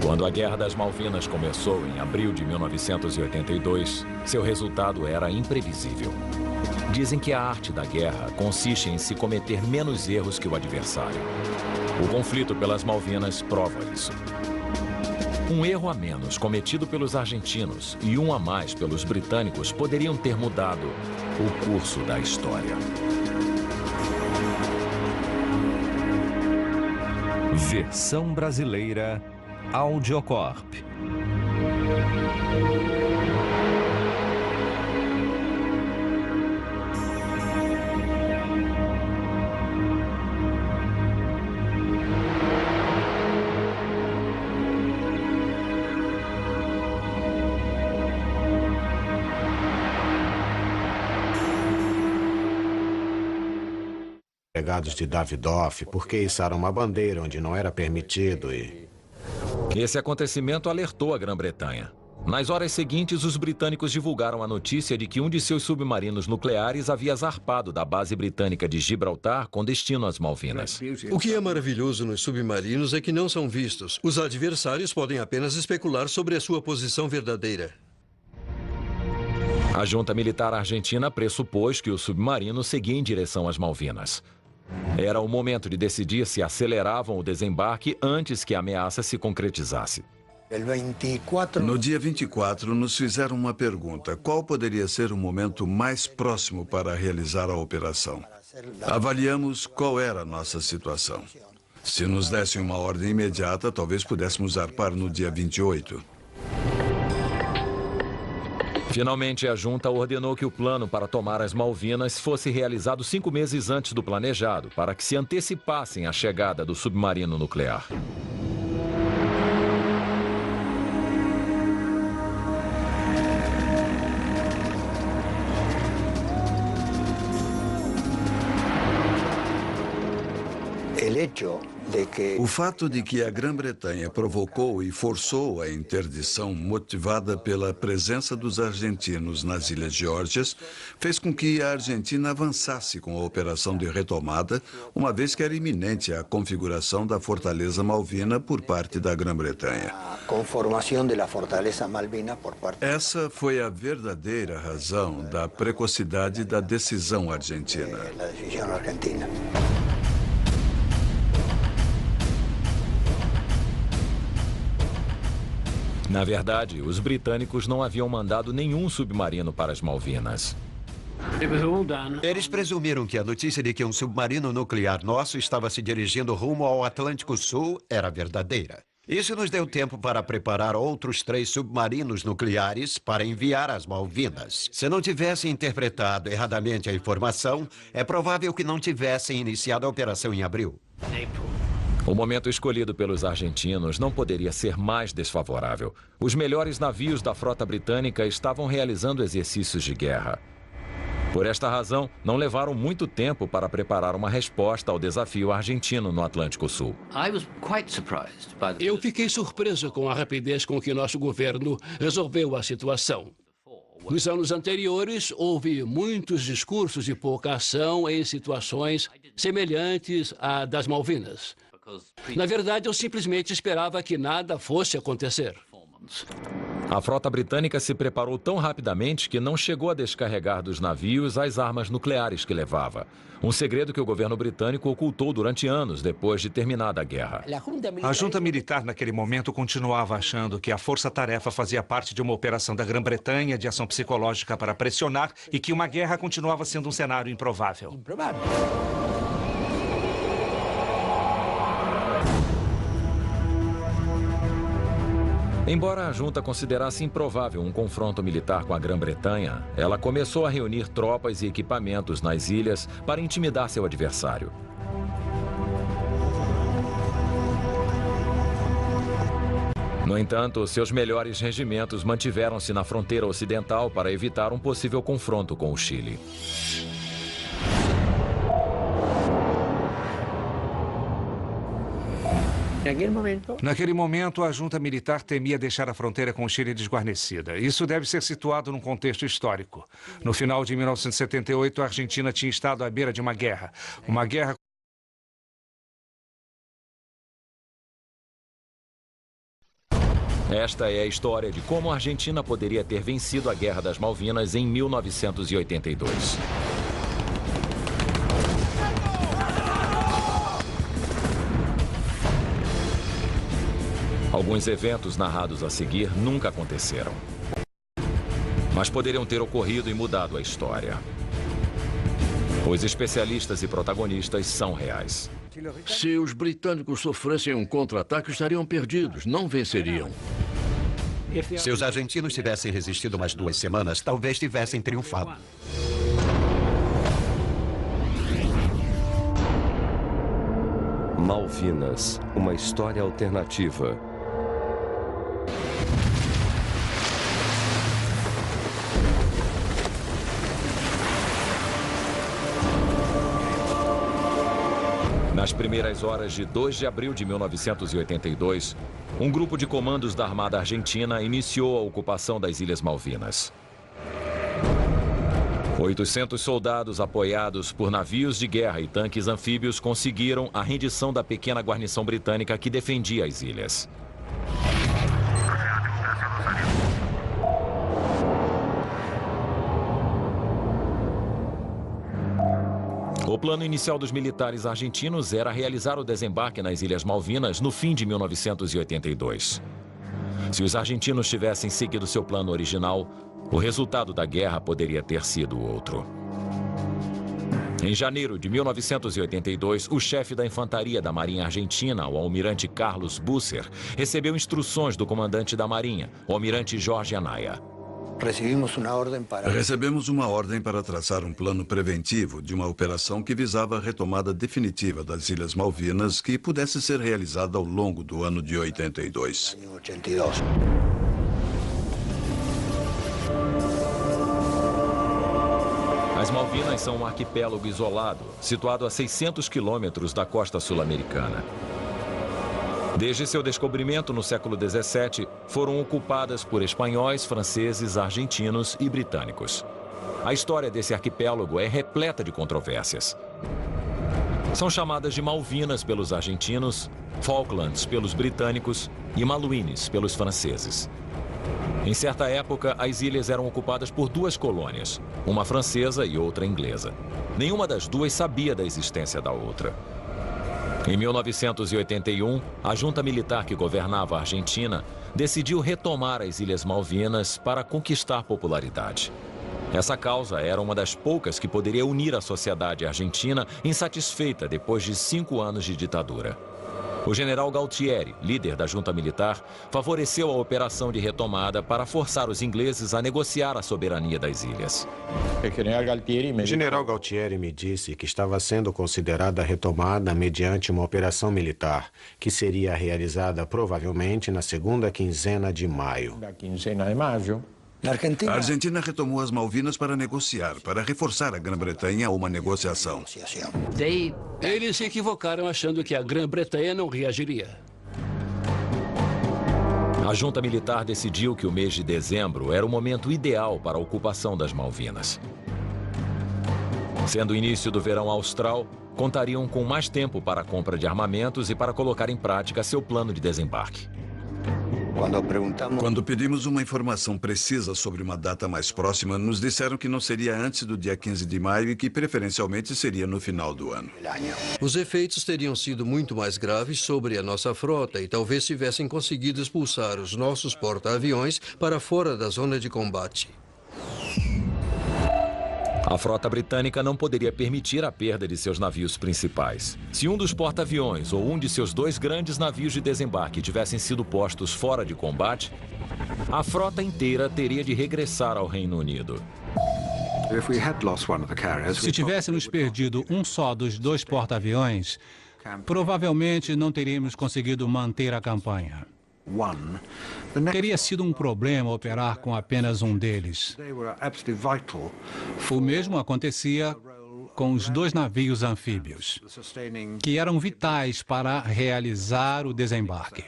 S1: Quando a Guerra das Malvinas começou em abril de 1982, seu resultado era imprevisível. Dizem que a arte da guerra consiste em se cometer menos erros que o adversário. O conflito pelas Malvinas prova isso. Um erro a menos cometido pelos argentinos e um a mais pelos britânicos poderiam ter mudado o curso da história.
S15: Versão brasileira Audiocorp.
S6: Empregados de Davidoff, porque içaram uma bandeira onde não era permitido e...
S1: Esse acontecimento alertou a Grã-Bretanha. Nas horas seguintes, os britânicos divulgaram a notícia de que um de seus submarinos nucleares havia zarpado da base britânica de Gibraltar com destino às Malvinas.
S7: O que é maravilhoso nos submarinos é que não são vistos. Os adversários podem apenas especular sobre a sua posição verdadeira.
S1: A junta militar argentina pressupôs que o submarino seguia em direção às Malvinas. Era o momento de decidir se aceleravam o desembarque antes que a ameaça se concretizasse.
S5: No dia 24, nos fizeram uma pergunta: qual poderia ser o momento mais próximo para realizar a operação? Avaliamos qual era a nossa situação. Se nos dessem uma ordem imediata, talvez pudéssemos zarpar no dia 28.
S1: Finalmente, a junta ordenou que o plano para tomar as Malvinas fosse realizado 5 meses antes do planejado, para que se antecipassem a chegada do submarino nuclear.
S5: O fato de que a Grã-Bretanha provocou e forçou a interdição motivada pela presença dos argentinos nas Ilhas Geórgias fez com que a Argentina avançasse com a operação de retomada, uma vez que era iminente a configuração da Fortaleza Malvina por parte da Grã-Bretanha. Essa foi a verdadeira razão da precocidade da decisão argentina.
S1: Na verdade, os britânicos não haviam mandado nenhum submarino para as Malvinas.
S3: Eles presumiram que a notícia de que um submarino nuclear nosso estava se dirigindo rumo ao Atlântico Sul era verdadeira. Isso nos deu tempo para preparar outros 3 submarinos nucleares para enviar às Malvinas. Se não tivessem interpretado erradamente a informação, é provável que não tivessem iniciado a operação em abril.
S1: O momento escolhido pelos argentinos não poderia ser mais desfavorável. Os melhores navios da frota britânica estavam realizando exercícios de guerra. Por esta razão, não levaram muito tempo para preparar uma resposta ao desafio argentino no Atlântico Sul.
S2: Eu fiquei surpreso com a rapidez com que nosso governo resolveu a situação. Nos anos anteriores, houve muitos discursos e pouca ação em situações semelhantes à das Malvinas. Na verdade, eu simplesmente esperava que nada fosse acontecer.
S1: A frota britânica se preparou tão rapidamente que não chegou a descarregar dos navios as armas nucleares que levava. Um segredo que o governo britânico ocultou durante anos depois de terminada a guerra.
S10: A junta militar naquele momento continuava achando que a força-tarefa fazia parte de uma operação da Grã-Bretanha de ação psicológica para pressionar e que uma guerra continuava sendo um cenário improvável.
S1: Embora a junta considerasse improvável um confronto militar com a Grã-Bretanha, ela começou a reunir tropas e equipamentos nas ilhas para intimidar seu adversário. No entanto, seus melhores regimentos mantiveram-se na fronteira ocidental para evitar um possível confronto com o Chile.
S10: Naquele momento, a junta militar temia deixar a fronteira com o Chile desguarnecida. Isso deve ser situado num contexto histórico. No final de 1978, a Argentina tinha estado à beira de uma guerra. Uma guerra.
S1: Esta é a história de como a Argentina poderia ter vencido a Guerra das Malvinas em 1982. Alguns eventos narrados a seguir nunca aconteceram, mas poderiam ter ocorrido e mudado a história. Os especialistas e protagonistas são reais.
S11: Se os britânicos sofressem um contra-ataque, estariam perdidos, não venceriam.
S3: Se os argentinos tivessem resistido mais 2 semanas, talvez tivessem triunfado.
S4: Malvinas, uma história alternativa.
S1: Nas primeiras horas de 2 de abril de 1982, um grupo de comandos da Armada Argentina iniciou a ocupação das Ilhas Malvinas. 800 soldados apoiados por navios de guerra e tanques anfíbios conseguiram a rendição da pequena guarnição britânica que defendia as ilhas. O plano inicial dos militares argentinos era realizar o desembarque nas Ilhas Malvinas no fim de 1982. Se os argentinos tivessem seguido seu plano original, o resultado da guerra poderia ter sido outro. Em janeiro de 1982, o chefe da infantaria da Marinha Argentina, o almirante Carlos Busser, recebeu instruções do comandante da Marinha, o almirante Jorge Anaya.
S5: Recebemos uma ordem para traçar um plano preventivo de uma operação que visava a retomada definitiva das Ilhas Malvinas, que pudesse ser realizada ao longo do ano de 82.
S1: As Malvinas são um arquipélago isolado, situado a 600 quilômetros da costa sul-americana. Desde seu descobrimento no século XVII, foram ocupadas por espanhóis, franceses, argentinos e britânicos. A história desse arquipélago é repleta de controvérsias. São chamadas de Malvinas pelos argentinos, Falklands pelos britânicos e Malouines pelos franceses. Em certa época, as ilhas eram ocupadas por 2 colônias, uma francesa e outra inglesa. Nenhuma das duas sabia da existência da outra. Em 1981, a junta militar que governava a Argentina decidiu retomar as Ilhas Malvinas para conquistar popularidade. Essa causa era uma das poucas que poderia unir a sociedade argentina insatisfeita depois de 5 anos de ditadura. O general Galtieri, líder da junta militar, favoreceu a operação de retomada para forçar os ingleses a negociar a soberania das ilhas.
S6: O general Galtieri me disse que estava sendo considerada a retomada mediante uma operação militar, que seria realizada provavelmente na segunda quinzena de maio.
S5: A Argentina retomou as Malvinas para negociar, para reforçar a Grã-Bretanha a uma negociação.
S2: Eles se equivocaram achando que a Grã-Bretanha não reagiria.
S1: A junta militar decidiu que o mês de dezembro era o momento ideal para a ocupação das Malvinas. Sendo o início do verão austral, contariam com mais tempo para a compra de armamentos e para colocar em prática seu plano de desembarque.
S5: Quando pedimos uma informação precisa sobre uma data mais próxima, nos disseram que não seria antes do dia 15 de maio e que preferencialmente seria no final do ano.
S7: Os efeitos teriam sido muito mais graves sobre a nossa frota e talvez tivessem conseguido expulsar os nossos porta-aviões para fora da zona de combate.
S1: A frota britânica não poderia permitir a perda de seus navios principais. Se um dos porta-aviões ou um de seus 2 grandes navios de desembarque tivessem sido postos fora de combate, a frota inteira teria de regressar ao Reino Unido.
S13: Se tivéssemos perdido um só dos 2 porta-aviões, provavelmente não teríamos conseguido manter a campanha. Teria sido um problema operar com apenas um deles. O mesmo acontecia com os 2 navios anfíbios, que eram vitais para realizar o desembarque.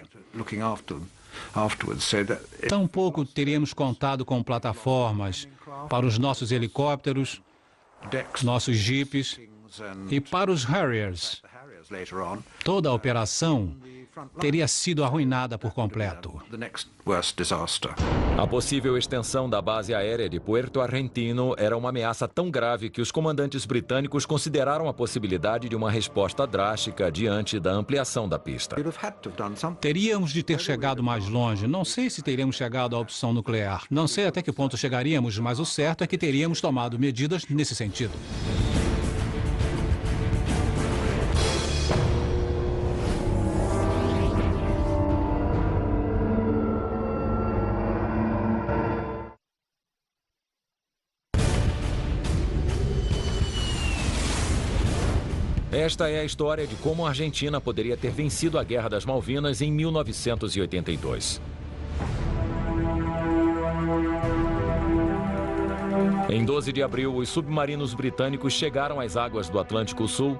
S13: Tampouco teríamos contado com plataformas para os nossos helicópteros, nossos jipes e para os Harriers. Toda a operação teria sido arruinada por completo.
S1: A possível extensão da base aérea de Puerto Argentino era uma ameaça tão grave que os comandantes britânicos consideraram a possibilidade de uma resposta drástica diante da ampliação da pista.
S13: Teríamos de ter chegado mais longe. Não sei se teríamos chegado à opção nuclear. Não sei até que ponto chegaríamos, mas o certo é que teríamos tomado medidas nesse sentido.
S1: Esta é a história de como a Argentina poderia ter vencido a Guerra das Malvinas em 1982. Em 12 de abril, os submarinos britânicos chegaram às águas do Atlântico Sul,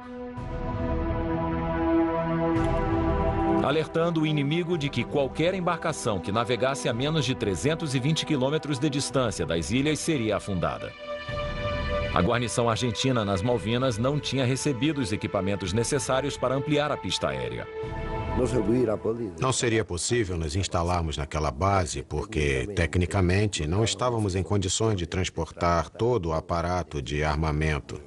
S1: alertando o inimigo de que qualquer embarcação que navegasse a menos de 320 quilômetros de distância das ilhas seria afundada. A guarnição argentina nas Malvinas não tinha recebido os equipamentos necessários para ampliar a pista aérea.
S6: Não seria possível nos instalarmos naquela base porque, tecnicamente, não estávamos em condições de transportar todo o aparato de armamento.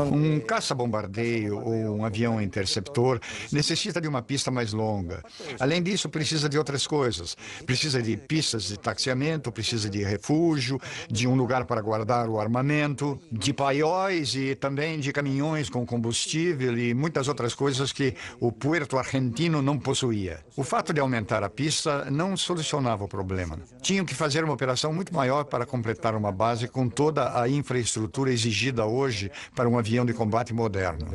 S14: Um caça-bombardeio ou um avião interceptor necessita de uma pista mais longa. Além disso, precisa de outras coisas. Precisa de pistas de taxiamento, precisa de refúgio, de um lugar para guardar o armamento, de paióis e também de caminhões com combustível e muitas outras coisas que o Puerto Argentino não possuía. O fato de aumentar a pista não solucionava o problema. Tinham que fazer uma operação muito maior para completar uma base com toda a infraestrutura exigida hoje para um avião de combate moderno.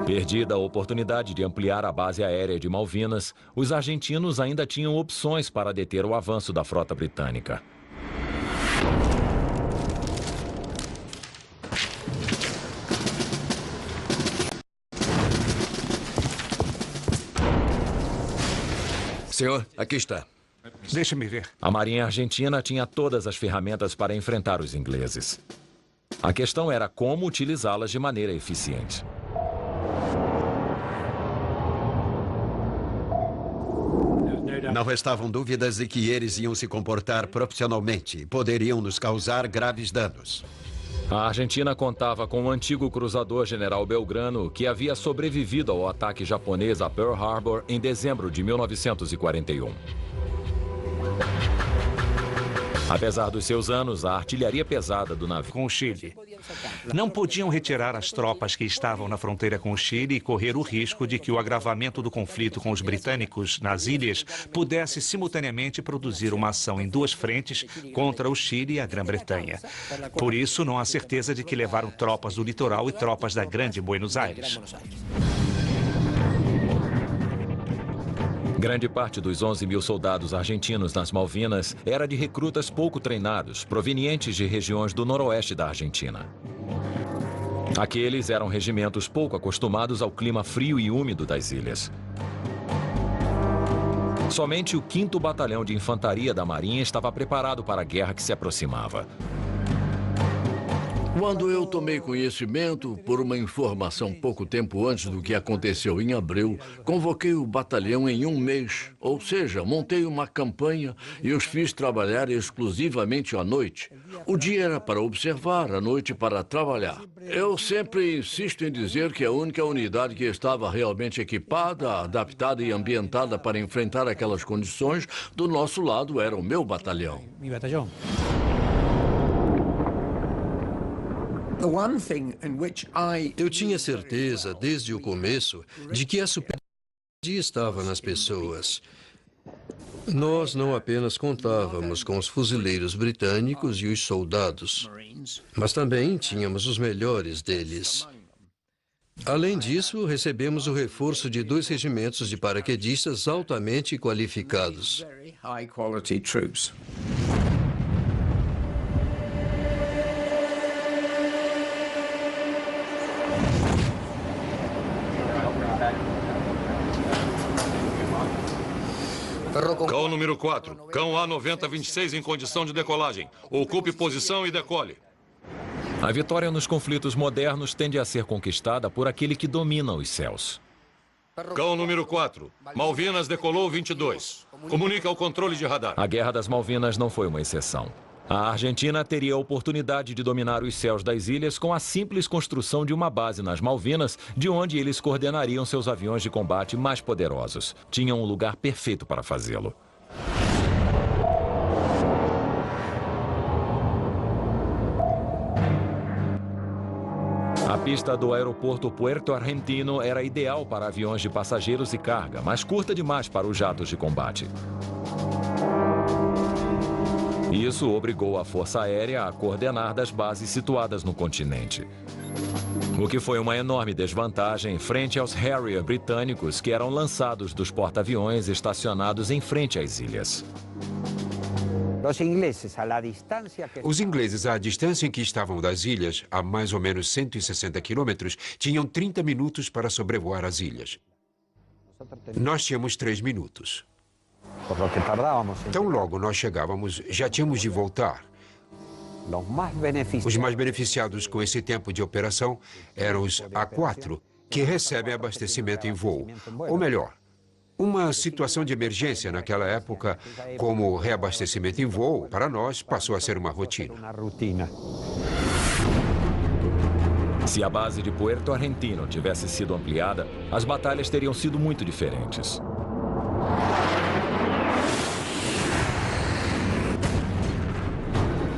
S1: Perdida a oportunidade de ampliar a base aérea de Malvinas, os argentinos ainda tinham opções para deter o avanço da frota britânica.
S7: Senhor, aqui está.
S10: Deixa-me ver.
S1: A Marinha Argentina tinha todas as ferramentas para enfrentar os ingleses. A questão era como utilizá-las de maneira eficiente.
S3: Não restavam dúvidas de que eles iam se comportar profissionalmente e poderiam nos causar graves danos.
S1: A Argentina contava com o antigo cruzador General Belgrano, que havia sobrevivido ao ataque japonês a Pearl Harbor em dezembro de 1941. Apesar dos seus anos, a artilharia pesada do navio
S10: com o Chile. Não podiam retirar as tropas que estavam na fronteira com o Chile e correr o risco de que o agravamento do conflito com os britânicos nas ilhas pudesse simultaneamente produzir uma ação em 2 frentes contra o Chile e a Grã-Bretanha. Por isso, não há certeza de que levaram tropas do litoral e tropas da Grande Buenos Aires.
S1: Grande parte dos 11 mil soldados argentinos nas Malvinas era de recrutas pouco treinados, provenientes de regiões do noroeste da Argentina. Aqueles eram regimentos pouco acostumados ao clima frio e úmido das ilhas. Somente o 5º Batalhão de Infantaria da Marinha estava preparado para a guerra que se aproximava.
S11: Quando eu tomei conhecimento, por uma informação pouco tempo antes do que aconteceu em abril, convoquei o batalhão em um mês. Ou seja, montei uma campanha e os fiz trabalhar exclusivamente à noite. O dia era para observar, a noite para trabalhar. Eu sempre insisto em dizer que a única unidade que estava realmente equipada, adaptada e ambientada para enfrentar aquelas condições do nosso lado era o meu batalhão.
S7: Eu tinha certeza, desde o começo, de que a superioridade estava nas pessoas. Nós não apenas contávamos com os fuzileiros britânicos e os soldados, mas também tínhamos os melhores deles. Além disso, recebemos o reforço de 2 regimentos de paraquedistas altamente qualificados.
S12: Cão número 4. Cão A9026 em condição de decolagem. Ocupe posição e decole.
S1: A vitória nos conflitos modernos tende a ser conquistada por aquele que domina os céus.
S12: Cão número 4. Malvinas decolou 22. Comunica ao controle de radar.
S1: A Guerra das Malvinas não foi uma exceção. A Argentina teria a oportunidade de dominar os céus das ilhas com a simples construção de uma base nas Malvinas, de onde eles coordenariam seus aviões de combate mais poderosos. Tinham um lugar perfeito para fazê-lo. A pista do aeroporto Puerto Argentino era ideal para aviões de passageiros e carga, mas curta demais para os jatos de combate. Isso obrigou a Força Aérea a coordenar das bases situadas no continente. O que foi uma enorme desvantagem frente aos Harrier britânicos que eram lançados dos porta-aviões estacionados em frente às ilhas.
S8: Os ingleses, à distância em que estavam das ilhas, a mais ou menos 160 quilômetros, tinham 30 minutos para sobrevoar as ilhas. Nós tínhamos 3 minutos. Então, logo nós chegávamos, já tínhamos de voltar. Os mais beneficiados com esse tempo de operação eram os A4, que recebem abastecimento em voo. Ou melhor, uma situação de emergência naquela época, como reabastecimento em voo, para nós passou a ser uma rotina.
S1: Se a base de Puerto Argentino tivesse sido ampliada, as batalhas teriam sido muito diferentes.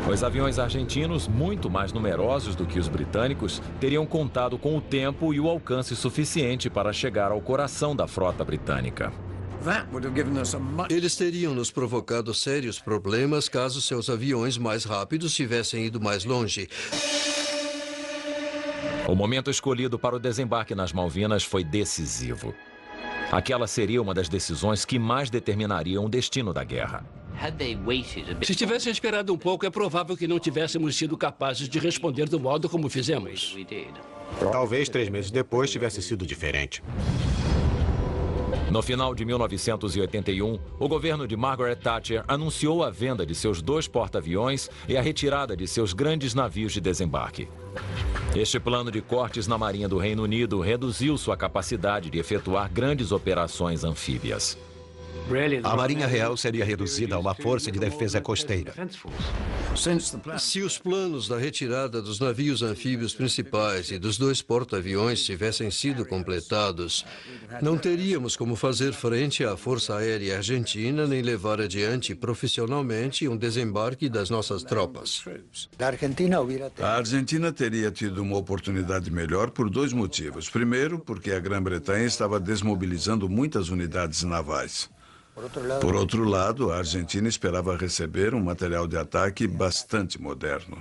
S1: Os aviões argentinos, muito mais numerosos do que os britânicos, teriam contado com o tempo e o alcance suficiente para chegar ao coração da frota britânica.
S7: Eles teriam nos provocado sérios problemas caso seus aviões mais rápidos tivessem ido mais longe.
S1: O momento escolhido para o desembarque nas Malvinas foi decisivo. Aquela seria uma das decisões que mais determinariam o destino da guerra.
S2: Se tivessem esperado um pouco, é provável que não tivéssemos sido capazes de responder do modo como fizemos.
S6: Talvez 3 meses depois tivesse sido diferente.
S1: No final de 1981, o governo de Margaret Thatcher anunciou a venda de seus 2 porta-aviões e a retirada de seus grandes navios de desembarque. Este plano de cortes na Marinha do Reino Unido reduziu sua capacidade de efetuar grandes operações anfíbias.
S3: A Marinha Real seria reduzida a uma força de defesa costeira.
S7: Se os planos da retirada dos navios anfíbios principais e dos 2 porta-aviões tivessem sido completados, não teríamos como fazer frente à Força Aérea Argentina nem levar adiante profissionalmente um desembarque das nossas tropas.
S5: A Argentina teria tido uma oportunidade melhor por 2 motivos. Primeiro, porque a Grã-Bretanha estava desmobilizando muitas unidades navais. Por outro lado, a Argentina esperava receber um material de ataque bastante moderno.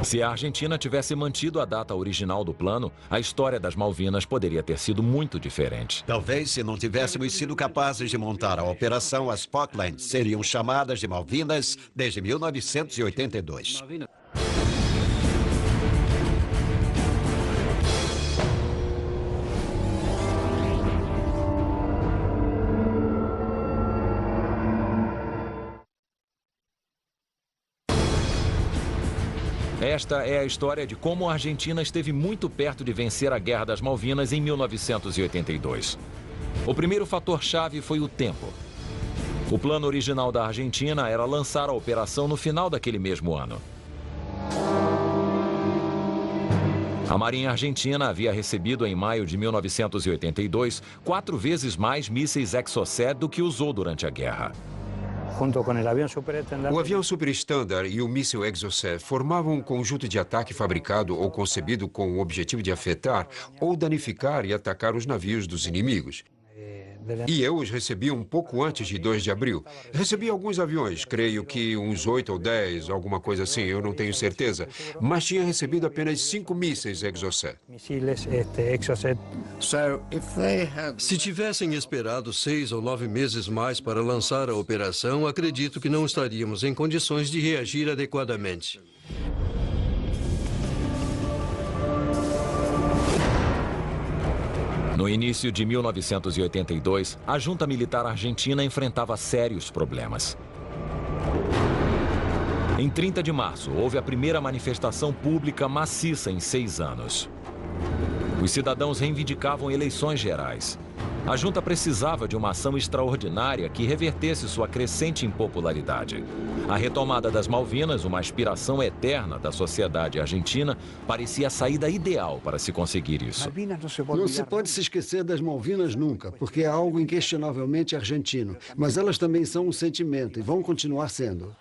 S1: Se a Argentina tivesse mantido a data original do plano, a história das Malvinas poderia ter sido muito diferente.
S3: Talvez, se não tivéssemos sido capazes de montar a Operação, as Falklands seriam chamadas de Malvinas desde 1982.
S1: Esta é a história de como a Argentina esteve muito perto de vencer a Guerra das Malvinas em 1982. O primeiro fator-chave foi o tempo. O plano original da Argentina era lançar a operação no final daquele mesmo ano. A Marinha Argentina havia recebido em maio de 1982 4 vezes mais mísseis Exocet do que usou durante a guerra.
S8: O avião Super Standard e o míssil Exocet formavam um conjunto de ataque fabricado ou concebido com o objetivo de afetar ou danificar e atacar os navios dos inimigos. E eu os recebi um pouco antes de 2 de abril. Recebi alguns aviões, creio que uns 8 ou 10, alguma coisa assim, eu não tenho certeza. Mas tinha recebido apenas 5 mísseis Exocet.
S7: Se tivessem esperado 6 ou 9 meses mais para lançar a operação, acredito que não estaríamos em condições de reagir adequadamente.
S1: No início de 1982, a junta militar argentina enfrentava sérios problemas. Em 30 de março, houve a primeira manifestação pública maciça em 6 anos. Os cidadãos reivindicavam eleições gerais. A junta precisava de uma ação extraordinária que revertesse sua crescente impopularidade. A retomada das Malvinas, uma aspiração eterna da sociedade argentina, parecia a saída ideal para se conseguir isso.
S9: Não se pode se esquecer das Malvinas nunca, porque é algo inquestionavelmente argentino. Mas elas também são um sentimento e vão continuar sendo.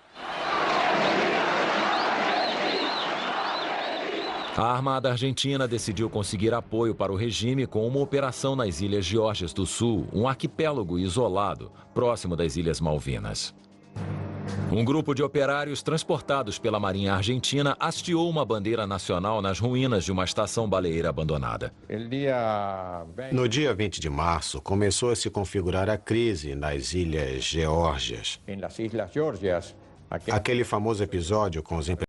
S1: A Armada Argentina decidiu conseguir apoio para o regime com uma operação nas Ilhas Geórgias do Sul, um arquipélago isolado, próximo das Ilhas Malvinas. Um grupo de operários transportados pela Marinha Argentina hasteou uma bandeira nacional nas ruínas de uma estação baleeira abandonada.
S6: No dia 20 de março, começou a se configurar a crise nas Ilhas Geórgias. Aquele famoso episódio com os